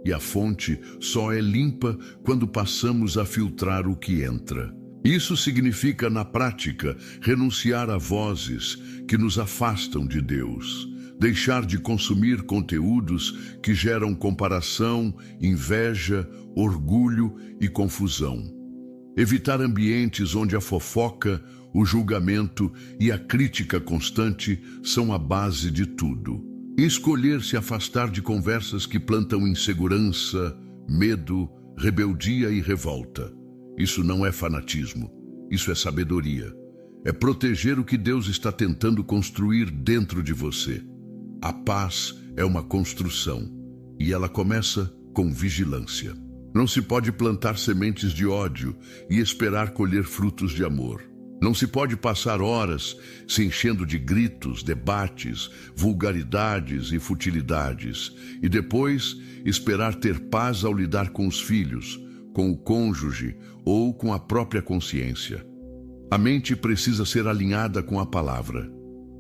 E a fonte só é limpa quando passamos a filtrar o que entra. Isso significa, na prática, renunciar a vozes que nos afastam de Deus, deixar de consumir conteúdos que geram comparação, inveja, orgulho e confusão. Evitar ambientes onde a fofoca, o julgamento e a crítica constante são a base de tudo. Escolher se afastar de conversas que plantam insegurança, medo, rebeldia e revolta. Isso não é fanatismo, isso é sabedoria. É proteger o que Deus está tentando construir dentro de você. A paz é uma construção e ela começa com vigilância. Não se pode plantar sementes de ódio e esperar colher frutos de amor. Não se pode passar horas se enchendo de gritos, debates, vulgaridades e futilidades, e depois esperar ter paz ao lidar com os filhos, com o cônjuge ou com a própria consciência. A mente precisa ser alinhada com a palavra.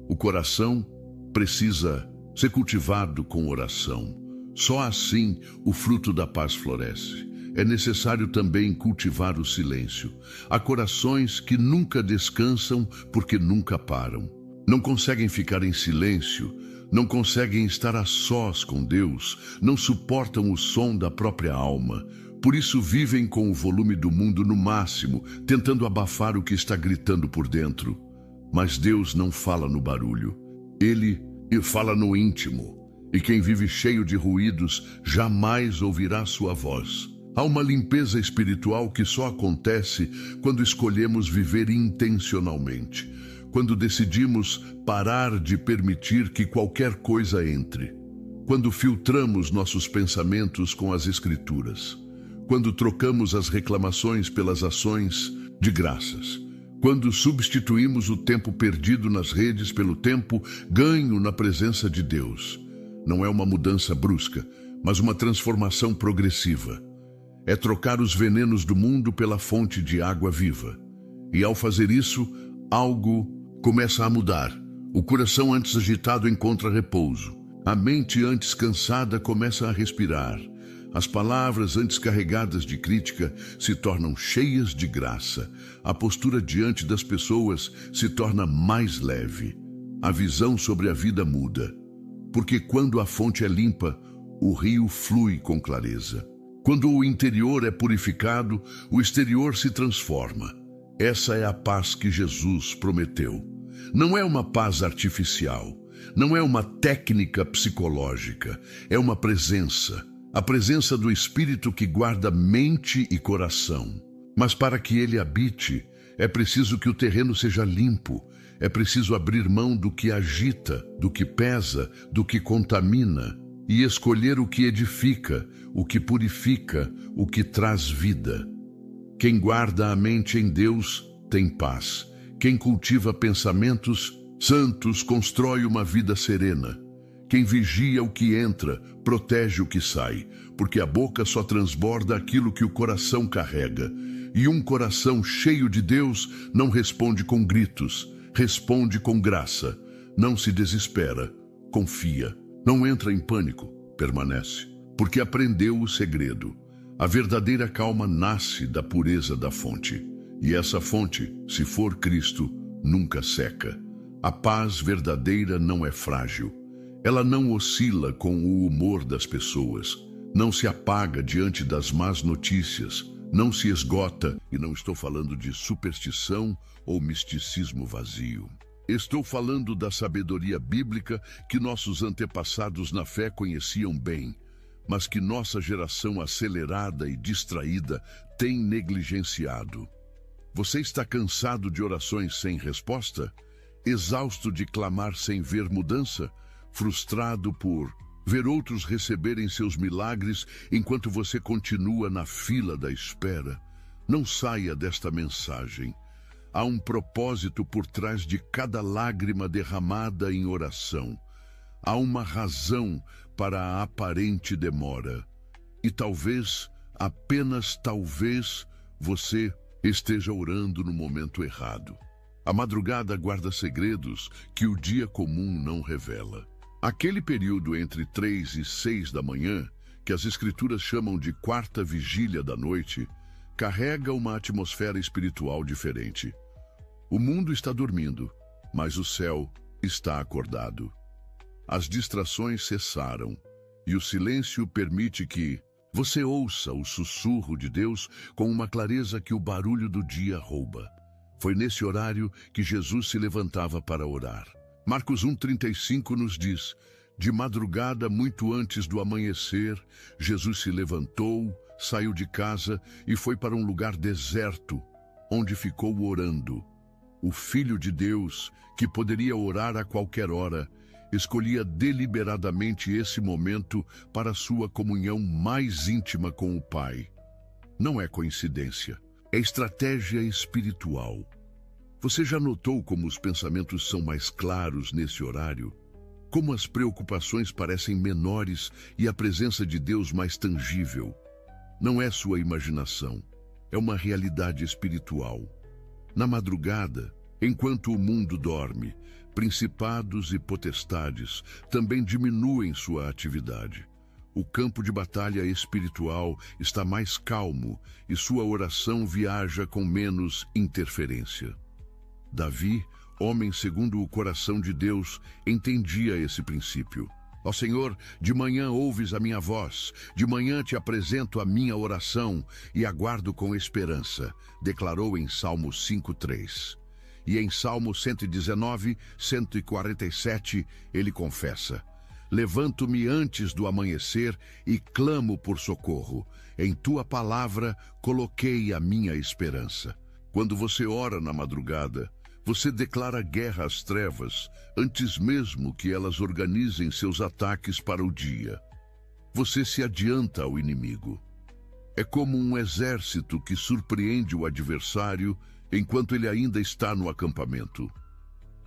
O coração precisa ser cultivado com oração. Só assim o fruto da paz floresce. É necessário também cultivar o silêncio. Há corações que nunca descansam porque nunca param. Não conseguem ficar em silêncio, não conseguem estar a sós com Deus, não suportam o som da própria alma. Por isso vivem com o volume do mundo no máximo, tentando abafar o que está gritando por dentro. Mas Deus não fala no barulho. Ele fala no íntimo. E quem vive cheio de ruídos jamais ouvirá sua voz. Há uma limpeza espiritual que só acontece quando escolhemos viver intencionalmente, quando decidimos parar de permitir que qualquer coisa entre, quando filtramos nossos pensamentos com as Escrituras, quando trocamos as reclamações pelas ações de graças, quando substituímos o tempo perdido nas redes pelo tempo ganho na presença de Deus. Não é uma mudança brusca, mas uma transformação progressiva. É trocar os venenos do mundo pela fonte de água viva. E ao fazer isso, algo começa a mudar. O coração antes agitado encontra repouso. A mente antes cansada começa a respirar. As palavras antes carregadas de crítica se tornam cheias de graça. A postura diante das pessoas se torna mais leve. A visão sobre a vida muda. Porque quando a fonte é limpa, o rio flui com clareza. Quando o interior é purificado, o exterior se transforma. Essa é a paz que Jesus prometeu. Não é uma paz artificial, não é uma técnica psicológica, é uma presença. A presença do Espírito que guarda mente e coração. Mas para que ele habite, é preciso que o terreno seja limpo. É preciso abrir mão do que agita, do que pesa, do que contamina, e escolher o que edifica, o que purifica, o que traz vida. Quem guarda a mente em Deus tem paz. Quem cultiva pensamentos santos constrói uma vida serena. Quem vigia o que entra, protege o que sai, porque a boca só transborda aquilo que o coração carrega. E um coração cheio de Deus não responde com gritos, responde com graça. Não se desespera, confia. Não entra em pânico, permanece, porque aprendeu o segredo. A verdadeira calma nasce da pureza da fonte. E essa fonte, se for Cristo, nunca seca. A paz verdadeira não é frágil. Ela não oscila com o humor das pessoas. Não se apaga diante das más notícias. Não se esgota, e não estou falando de superstição ou misticismo vazio. Estou falando da sabedoria bíblica que nossos antepassados na fé conheciam bem, mas que nossa geração acelerada e distraída tem negligenciado. Você está cansado de orações sem resposta? exausto de clamar sem ver mudança, frustrado por ver outros receberem seus milagres enquanto você continua na fila da espera. Não saia desta mensagem. Há um propósito por trás de cada lágrima derramada em oração. Há uma razão para a aparente demora. E talvez, apenas talvez, você esteja orando no momento errado. A madrugada guarda segredos que o dia comum não revela. Aquele período entre 3 e 6 da manhã, que as Escrituras chamam de quarta vigília da noite, carrega uma atmosfera espiritual diferente. O mundo está dormindo, mas o céu está acordado. As distrações cessaram, e o silêncio permite que você ouça o sussurro de Deus com uma clareza que o barulho do dia rouba. Foi nesse horário que Jesus se levantava para orar. Marcos 1,35 nos diz: de madrugada, muito antes do amanhecer, Jesus se levantou, saiu de casa e foi para um lugar deserto, onde ficou orando. O Filho de Deus, que poderia orar a qualquer hora, escolhia deliberadamente esse momento para sua comunhão mais íntima com o Pai. Não é coincidência, é estratégia espiritual. Você já notou como os pensamentos são mais claros nesse horário? Como as preocupações parecem menores e a presença de Deus mais tangível? Não é sua imaginação, é uma realidade espiritual. Na madrugada, enquanto o mundo dorme, principados e potestades também diminuem sua atividade. O campo de batalha espiritual está mais calmo e sua oração viaja com menos interferência. Davi, homem segundo o coração de Deus, entendia esse princípio. Ó Senhor, de manhã ouves a minha voz, de manhã te apresento a minha oração e aguardo com esperança, declarou em Salmo 5:3. E em Salmo 119, 147, ele confessa: levanto-me antes do amanhecer e clamo por socorro. Em tua palavra coloquei a minha esperança. Quando você ora na madrugada, você declara guerra às trevas antes mesmo que elas organizem seus ataques para o dia. Você se adianta ao inimigo. É como um exército que surpreende o adversário enquanto ele ainda está no acampamento.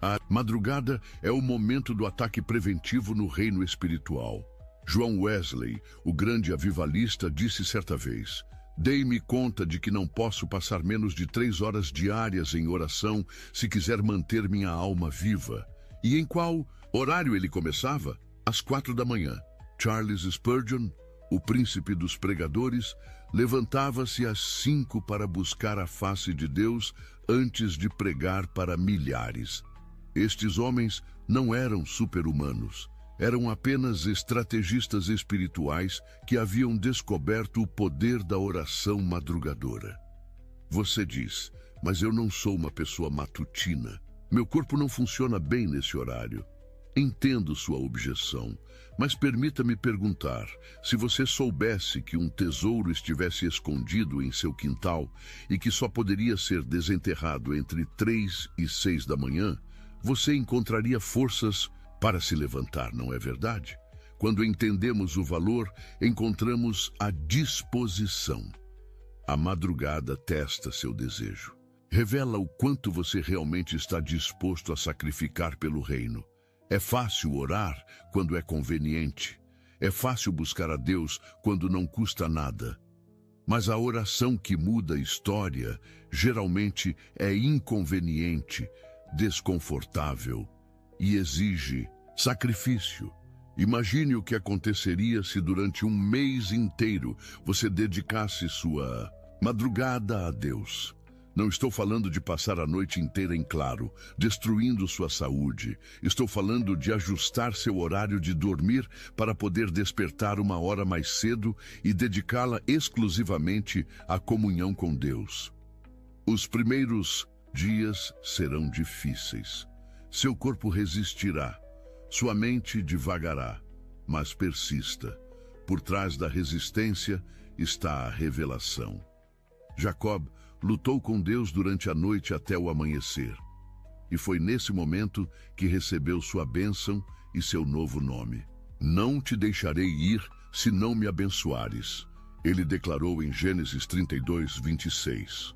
A madrugada é o momento do ataque preventivo no reino espiritual. João Wesley, o grande avivalista, disse certa vez: dei-me conta de que não posso passar menos de 3 horas diárias em oração se quiser manter minha alma viva. E em qual horário ele começava? Às 4 da manhã. Charles Spurgeon, o príncipe dos pregadores, levantava-se às 5 para buscar a face de Deus antes de pregar para milhares. Estes homens não eram super-humanos. Eram apenas estrategistas espirituais que haviam descoberto o poder da oração madrugadora. Você diz: mas eu não sou uma pessoa matutina. Meu corpo não funciona bem nesse horário. Entendo sua objeção, mas permita-me perguntar: se você soubesse que um tesouro estivesse escondido em seu quintal e que só poderia ser desenterrado entre 3 e 6 da manhã, você encontraria forças para se levantar, não é verdade? Quando entendemos o valor, encontramos a disposição. A madrugada testa seu desejo. Revela o quanto você realmente está disposto a sacrificar pelo reino. É fácil orar quando é conveniente. É fácil buscar a Deus quando não custa nada. Mas a oração que muda a história geralmente é inconveniente, desconfortável e exige sacrifício. Imagine o que aconteceria se durante um mês inteiro você dedicasse sua madrugada a Deus. Não estou falando de passar a noite inteira em claro, destruindo sua saúde. Estou falando de ajustar seu horário de dormir para poder despertar uma hora mais cedo e dedicá-la exclusivamente à comunhão com Deus. Os primeiros dias serão difíceis. Seu corpo resistirá, sua mente divagará, mas persista. Por trás da resistência está a revelação. Jacob lutou com Deus durante a noite até o amanhecer. e foi nesse momento que recebeu sua bênção e seu novo nome. Não te deixarei ir se não me abençoares, ele declarou em Gênesis 32, 26.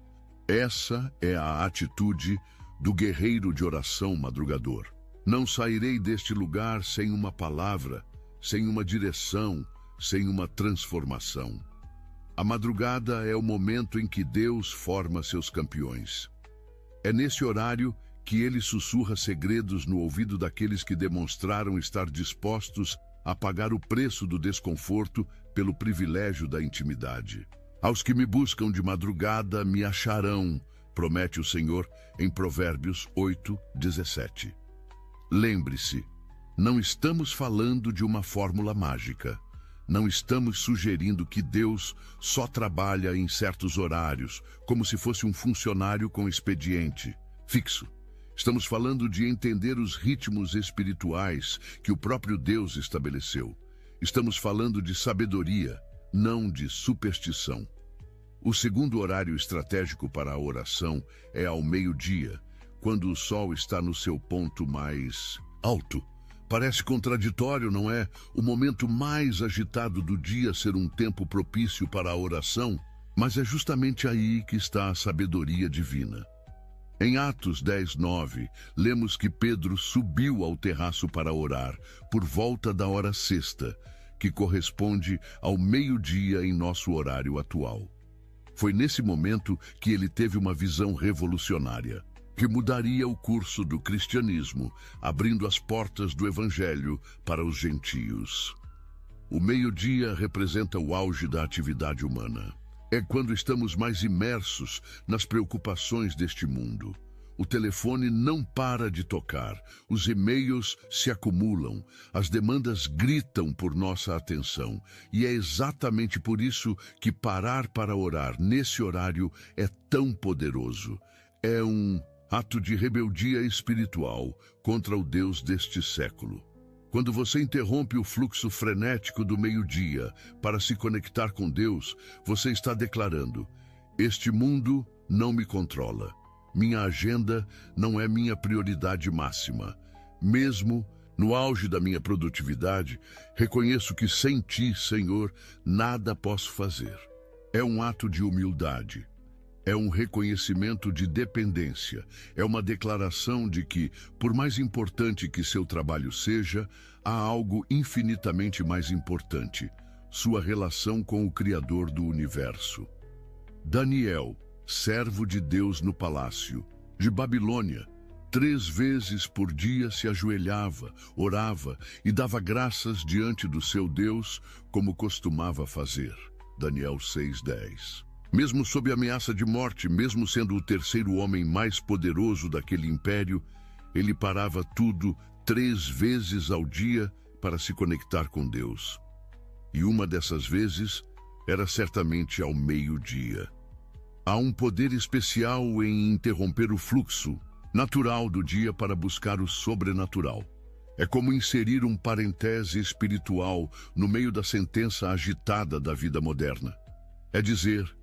Essa é a atitude do guerreiro de oração madrugador. Não sairei deste lugar sem uma palavra, sem uma direção, sem uma transformação. A madrugada é o momento em que Deus forma seus campeões. É nesse horário que ele sussurra segredos no ouvido daqueles que demonstraram estar dispostos a pagar o preço do desconforto pelo privilégio da intimidade. Aos que me buscam de madrugada me acharão, promete o Senhor em Provérbios 8, 17. Lembre-se, não estamos falando de uma fórmula mágica. Não estamos sugerindo que Deus só trabalha em certos horários, como se fosse um funcionário com expediente fixo. Estamos falando de entender os ritmos espirituais que o próprio Deus estabeleceu. Estamos falando de sabedoria, não de superstição. O segundo horário estratégico para a oração é ao meio-dia, quando o sol está no seu ponto mais alto. Parece contraditório, não é? O momento mais agitado do dia ser um tempo propício para a oração, mas é justamente aí que está a sabedoria divina. Em Atos 10, 9, lemos que Pedro subiu ao terraço para orar, por volta da hora sexta, que corresponde ao meio-dia em nosso horário atual. Foi nesse momento que ele teve uma visão revolucionária, que mudaria o curso do cristianismo, abrindo as portas do evangelho para os gentios. O meio-dia representa o auge da atividade humana. É quando estamos mais imersos nas preocupações deste mundo. O telefone não para de tocar, os e-mails se acumulam, as demandas gritam por nossa atenção. E é exatamente por isso que parar para orar nesse horário é tão poderoso. É um ato de rebeldia espiritual contra o Deus deste século. Quando você interrompe o fluxo frenético do meio-dia para se conectar com Deus, você está declarando: este mundo não me controla. Minha agenda não é minha prioridade máxima. Mesmo no auge da minha produtividade, reconheço que sem ti, Senhor, nada posso fazer. É um ato de humildade. É um reconhecimento de dependência, é uma declaração de que, por mais importante que seu trabalho seja, há algo infinitamente mais importante: sua relação com o Criador do universo. Daniel, servo de Deus no palácio de Babilônia, 3 vezes por dia se ajoelhava, orava e dava graças diante do seu Deus, como costumava fazer. Daniel 6:10. Mesmo sob ameaça de morte, mesmo sendo o terceiro homem mais poderoso daquele império, ele parava tudo 3 vezes ao dia para se conectar com Deus. E uma dessas vezes era certamente ao meio-dia. Há um poder especial em interromper o fluxo natural do dia para buscar o sobrenatural. É como inserir um parêntese espiritual no meio da sentença agitada da vida moderna. É dizer: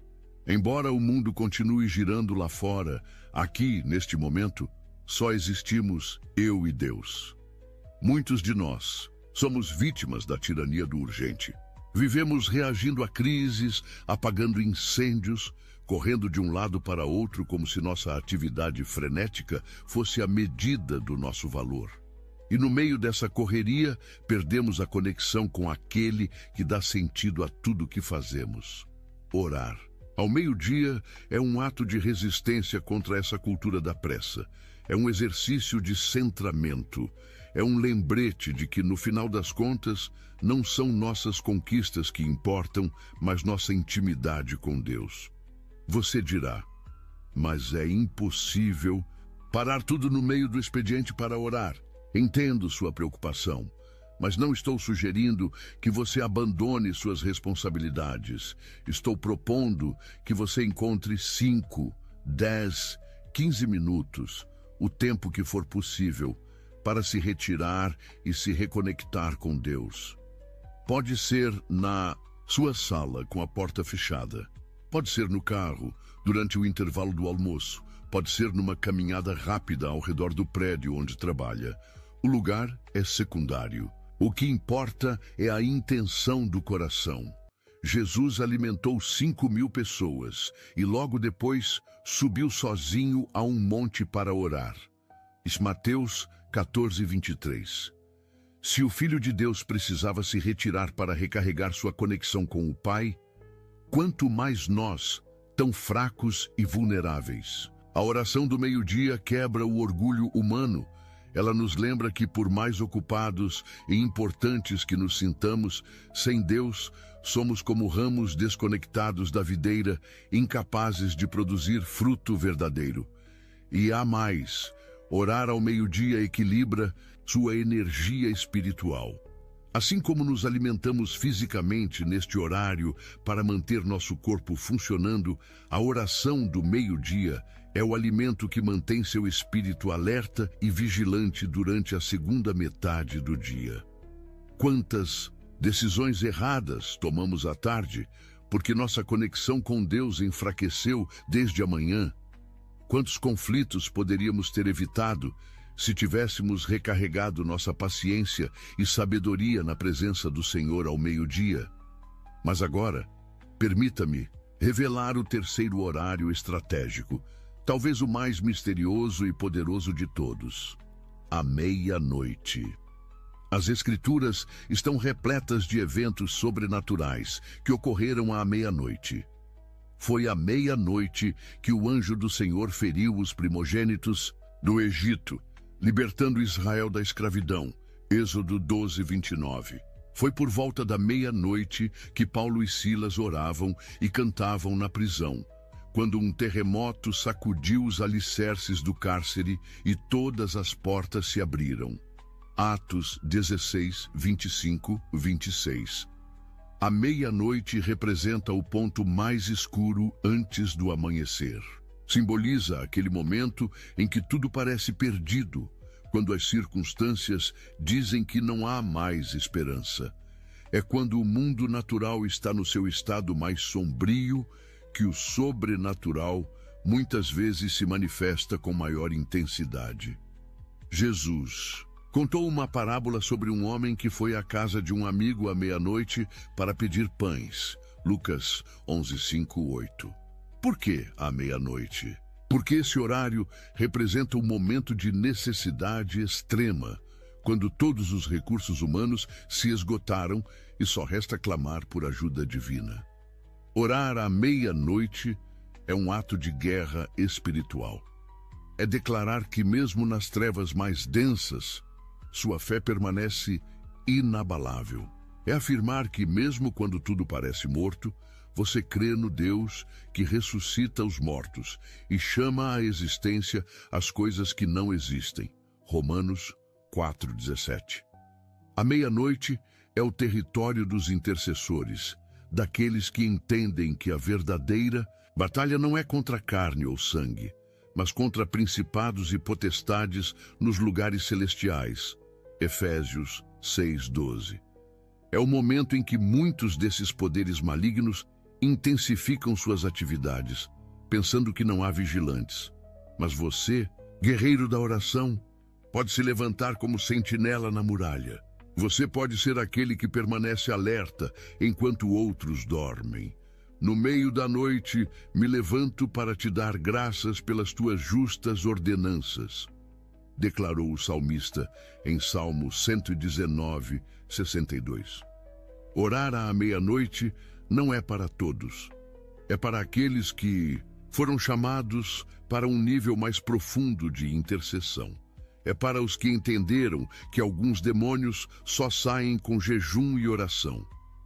embora o mundo continue girando lá fora, aqui, neste momento, só existimos eu e Deus. Muitos de nós somos vítimas da tirania do urgente. Vivemos reagindo a crises, apagando incêndios, correndo de um lado para outro como se nossa atividade frenética fosse a medida do nosso valor. E no meio dessa correria, perdemos a conexão com aquele que dá sentido a tudo o que fazemos: orar. Ao meio-dia é um ato de resistência contra essa cultura da pressa. É um exercício de centramento. É um lembrete de que, no final das contas, não são nossas conquistas que importam, mas nossa intimidade com Deus. Você dirá: mas é impossível parar tudo no meio do expediente para orar. Entendo sua preocupação, mas não estou sugerindo que você abandone suas responsabilidades. Estou propondo que você encontre 5, 10, 15 minutos, o tempo que for possível, para se retirar e se reconectar com Deus. Pode ser na sua sala com a porta fechada. Pode ser no carro, durante o intervalo do almoço. Pode ser numa caminhada rápida ao redor do prédio onde trabalha. O lugar é secundário. O que importa é a intenção do coração. Jesus alimentou 5.000 pessoas e logo depois subiu sozinho a um monte para orar. Mateus 14:23. Se o Filho de Deus precisava se retirar para recarregar sua conexão com o Pai, quanto mais nós, tão fracos e vulneráveis. A oração do meio-dia quebra o orgulho humano. Ela nos lembra que, por mais ocupados e importantes que nos sintamos, sem Deus, somos como ramos desconectados da videira, incapazes de produzir fruto verdadeiro. E há mais. Orar ao meio-dia equilibra sua energia espiritual. Assim como nos alimentamos fisicamente neste horário para manter nosso corpo funcionando, a oração do meio-dia é o alimento que mantém seu espírito alerta e vigilante durante a segunda metade do dia. Quantas decisões erradas tomamos à tarde porque nossa conexão com Deus enfraqueceu desde a manhã? Quantos conflitos poderíamos ter evitado se tivéssemos recarregado nossa paciência e sabedoria na presença do Senhor ao meio-dia? Mas agora, permita-me revelar o terceiro horário estratégico, talvez o mais misterioso e poderoso de todos: a meia-noite. As Escrituras estão repletas de eventos sobrenaturais que ocorreram à meia-noite. Foi à meia-noite que o anjo do Senhor feriu os primogênitos do Egito, libertando Israel da escravidão. Êxodo 12:29. Foi por volta da meia-noite que Paulo e Silas oravam e cantavam na prisão, quando um terremoto sacudiu os alicerces do cárcere e todas as portas se abriram. Atos 16:25-26. A meia-noite representa o ponto mais escuro antes do amanhecer. Simboliza aquele momento em que tudo parece perdido, quando as circunstâncias dizem que não há mais esperança. É quando o mundo natural está no seu estado mais sombrio que o sobrenatural muitas vezes se manifesta com maior intensidade. Jesus contou uma parábola sobre um homem que foi à casa de um amigo à meia-noite para pedir pães. Lucas 11:5-8. Por que à meia-noite? Porque esse horário representa um momento de necessidade extrema, quando todos os recursos humanos se esgotaram e só resta clamar por ajuda divina. Orar à meia-noite é um ato de guerra espiritual. É declarar que mesmo nas trevas mais densas, sua fé permanece inabalável. É afirmar que mesmo quando tudo parece morto, você crê no Deus que ressuscita os mortos e chama à existência as coisas que não existem. Romanos 4:17. A meia-noite é o território dos intercessores, daqueles que entendem que a verdadeira batalha não é contra carne ou sangue, mas contra principados e potestades nos lugares celestiais. Efésios 6:12. É o momento em que muitos desses poderes malignos intensificam suas atividades, pensando que não há vigilantes. Mas você, guerreiro da oração, pode se levantar como sentinela na muralha. Você pode ser aquele que permanece alerta enquanto outros dormem. No meio da noite, me levanto para te dar graças pelas tuas justas ordenanças, declarou o salmista em Salmo 119:62. Orar à meia-noite não é para todos. É para aqueles que foram chamados para um nível mais profundo de intercessão. É para os que entenderam que alguns demônios só saem com jejum e oração.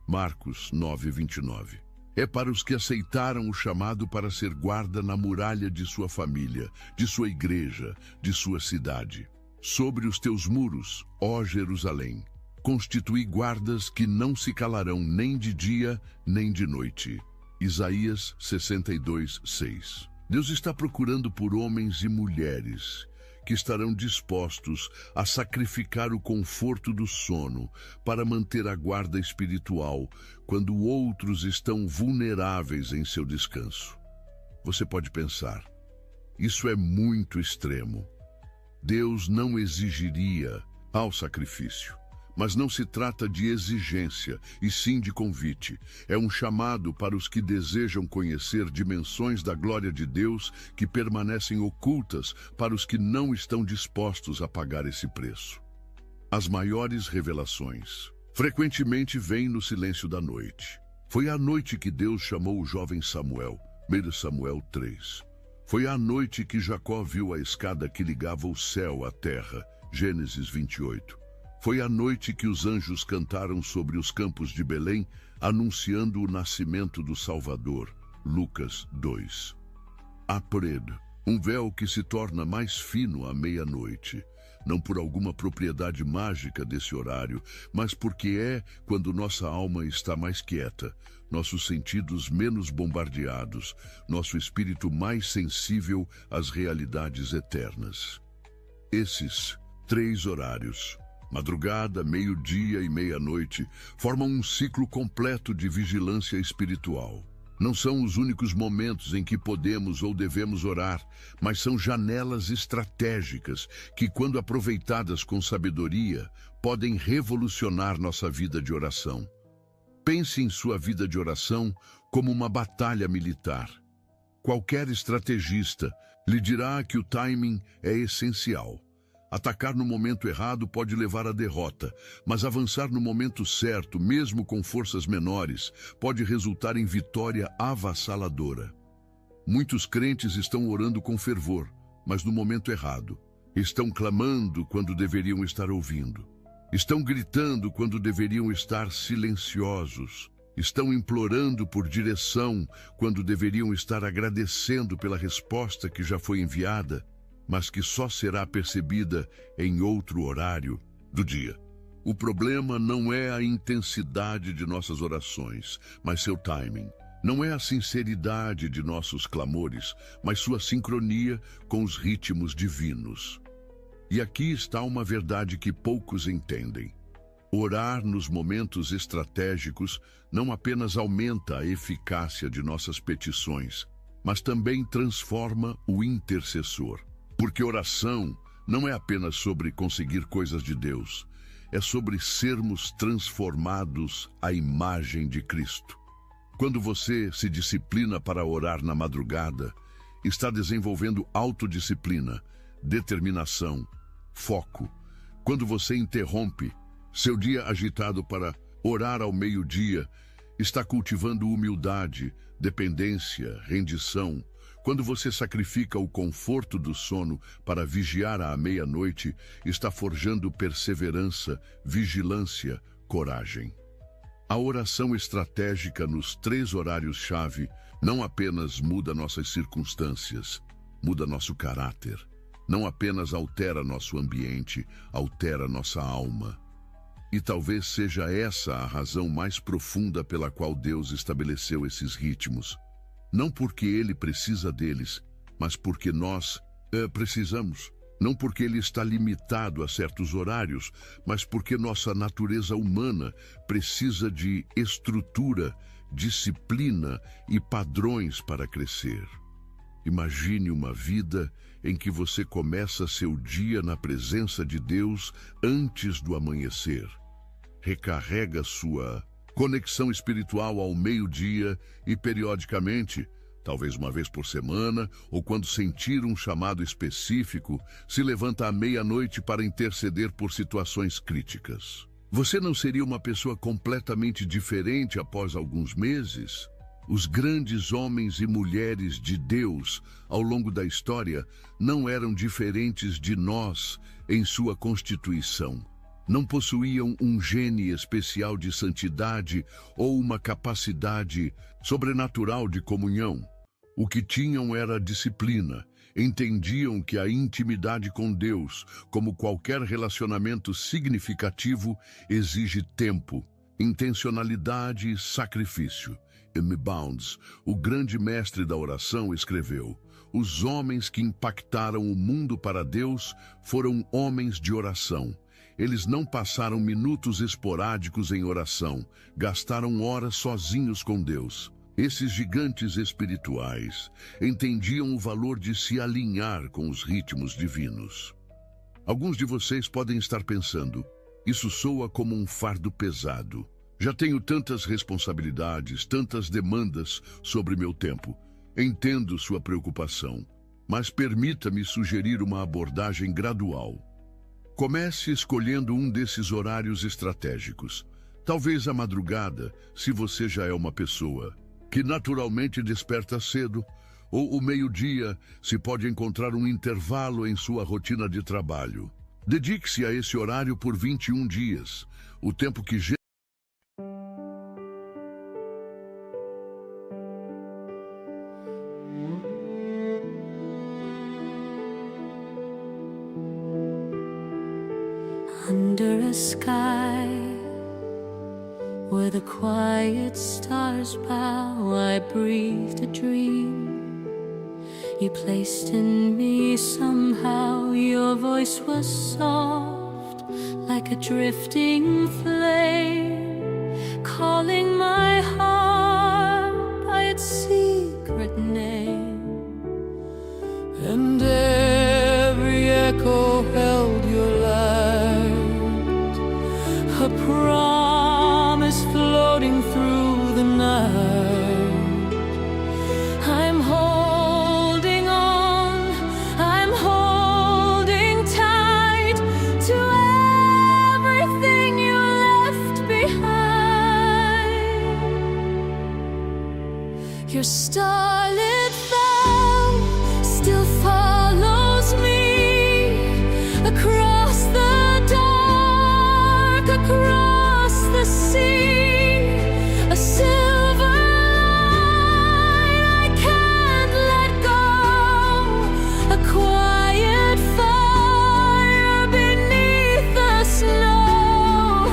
Marcos 9:29. É para os que aceitaram o chamado para ser guarda na muralha de sua família, de sua igreja, de sua cidade. Sobre os teus muros, ó Jerusalém, constituí guardas que não se calarão nem de dia nem de noite. Isaías 62:6. Deus está procurando por homens e mulheres que estarão dispostos a sacrificar o conforto do sono para manter a guarda espiritual quando outros estão vulneráveis em seu descanso. Você pode pensar, Isso é muito extremo. Deus não exigiria ao sacrifício. Mas não se trata de exigência, e sim de convite. É um chamado para os que desejam conhecer dimensões da glória de Deus que permanecem ocultas para os que não estão dispostos a pagar esse preço. As maiores revelações frequentemente vêm no silêncio da noite. Foi à noite que Deus chamou o jovem Samuel, 1 Samuel 3. Foi à noite que Jacó viu a escada que ligava o céu à terra, Gênesis 28. Foi à noite que os anjos cantaram sobre os campos de Belém, anunciando o nascimento do Salvador, Lucas 2. Há predo, um véu que se torna mais fino à meia-noite, não por alguma propriedade mágica desse horário, mas porque é quando nossa alma está mais quieta, nossos sentidos menos bombardeados, nosso espírito mais sensível às realidades eternas. Esses 3 horários, madrugada, meio-dia e meia-noite, formam um ciclo completo de vigilância espiritual. Não são os únicos momentos em que podemos ou devemos orar, mas são janelas estratégicas que, quando aproveitadas com sabedoria, podem revolucionar nossa vida de oração. Pense em sua vida de oração como uma batalha militar. Qualquer estrategista lhe dirá que o timing é essencial. Atacar no momento errado pode levar à derrota, mas avançar no momento certo, mesmo com forças menores, pode resultar em vitória avassaladora. Muitos crentes estão orando com fervor, mas no momento errado. Estão clamando quando deveriam estar ouvindo. Estão gritando quando deveriam estar silenciosos. Estão implorando por direção quando deveriam estar agradecendo pela resposta que já foi enviada, mas que só será percebida em outro horário do dia. O problema não é a intensidade de nossas orações, mas seu timing. Não é a sinceridade de nossos clamores, mas sua sincronia com os ritmos divinos. E aqui está uma verdade que poucos entendem. Orar nos momentos estratégicos não apenas aumenta a eficácia de nossas petições, mas também transforma o intercessor. Porque oração não é apenas sobre conseguir coisas de Deus, é sobre sermos transformados à imagem de Cristo. Quando você se disciplina para orar na madrugada, está desenvolvendo autodisciplina, determinação, foco. Quando você interrompe seu dia agitado para orar ao meio-dia, está cultivando humildade, dependência, rendição. Quando você sacrifica o conforto do sono para vigiar à meia-noite, está forjando perseverança, vigilância, coragem. A oração estratégica nos 3 horários-chave não apenas muda nossas circunstâncias, muda nosso caráter. Não apenas altera nosso ambiente, altera nossa alma. E talvez seja essa a razão mais profunda pela qual Deus estabeleceu esses ritmos. Não porque Ele precisa deles, mas porque nós precisamos. Não porque Ele está limitado a certos horários, mas porque nossa natureza humana precisa de estrutura, disciplina e padrões para crescer. Imagine uma vida em que você começa seu dia na presença de Deus antes do amanhecer. Recarrega sua conexão espiritual ao meio-dia e periodicamente, talvez uma vez por semana, ou quando sentir um chamado específico, se levanta à meia-noite para interceder por situações críticas. Você não seria uma pessoa completamente diferente após alguns meses? Os grandes homens e mulheres de Deus ao longo da história não eram diferentes de nós em sua constituição. Não possuíam um gene especial de santidade ou uma capacidade sobrenatural de comunhão. O que tinham era disciplina. Entendiam que a intimidade com Deus, como qualquer relacionamento significativo, exige tempo, intencionalidade e sacrifício. M. Bounds, o grande mestre da oração, escreveu: os homens que impactaram o mundo para Deus foram homens de oração. Eles não passaram minutos esporádicos em oração, gastaram horas sozinhos com Deus. Esses gigantes espirituais entendiam o valor de se alinhar com os ritmos divinos. Alguns de vocês podem estar pensando, isso soa como um fardo pesado. Já tenho tantas responsabilidades, tantas demandas sobre meu tempo. Entendo sua preocupação, mas permita-me sugerir uma abordagem gradual. Comece escolhendo um desses horários estratégicos. Talvez a madrugada, se você já é uma pessoa que naturalmente desperta cedo, ou o meio-dia, se pode encontrar um intervalo em sua rotina de trabalho. Dedique-se a esse horário por 21 dias, o tempo que Under a sky where the quiet stars bow, I breathed a dream you placed in me somehow. Your voice was soft like a drifting flame, calling my heart by its secret name. And every echo held your light, a promise floating through the night. I'm holding on, I'm holding tight to everything you left behind. Your starlit vow still follows me across the dark, across the sea, a silver line I can't let go, a quiet fire beneath the snow.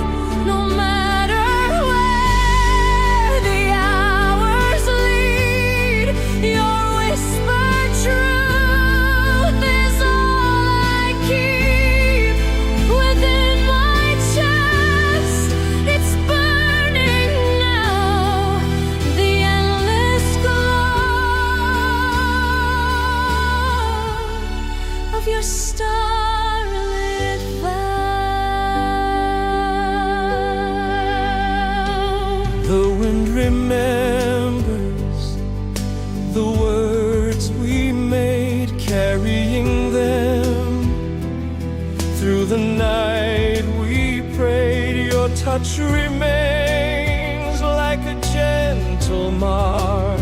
No matter where the hours lead, your whispered truth is all I keep within my chest. It's burning now, the endless glow of your starlit vow. The wind remembers the words we made, carrying them through the night. We prayed, your touch remains like a gentle march,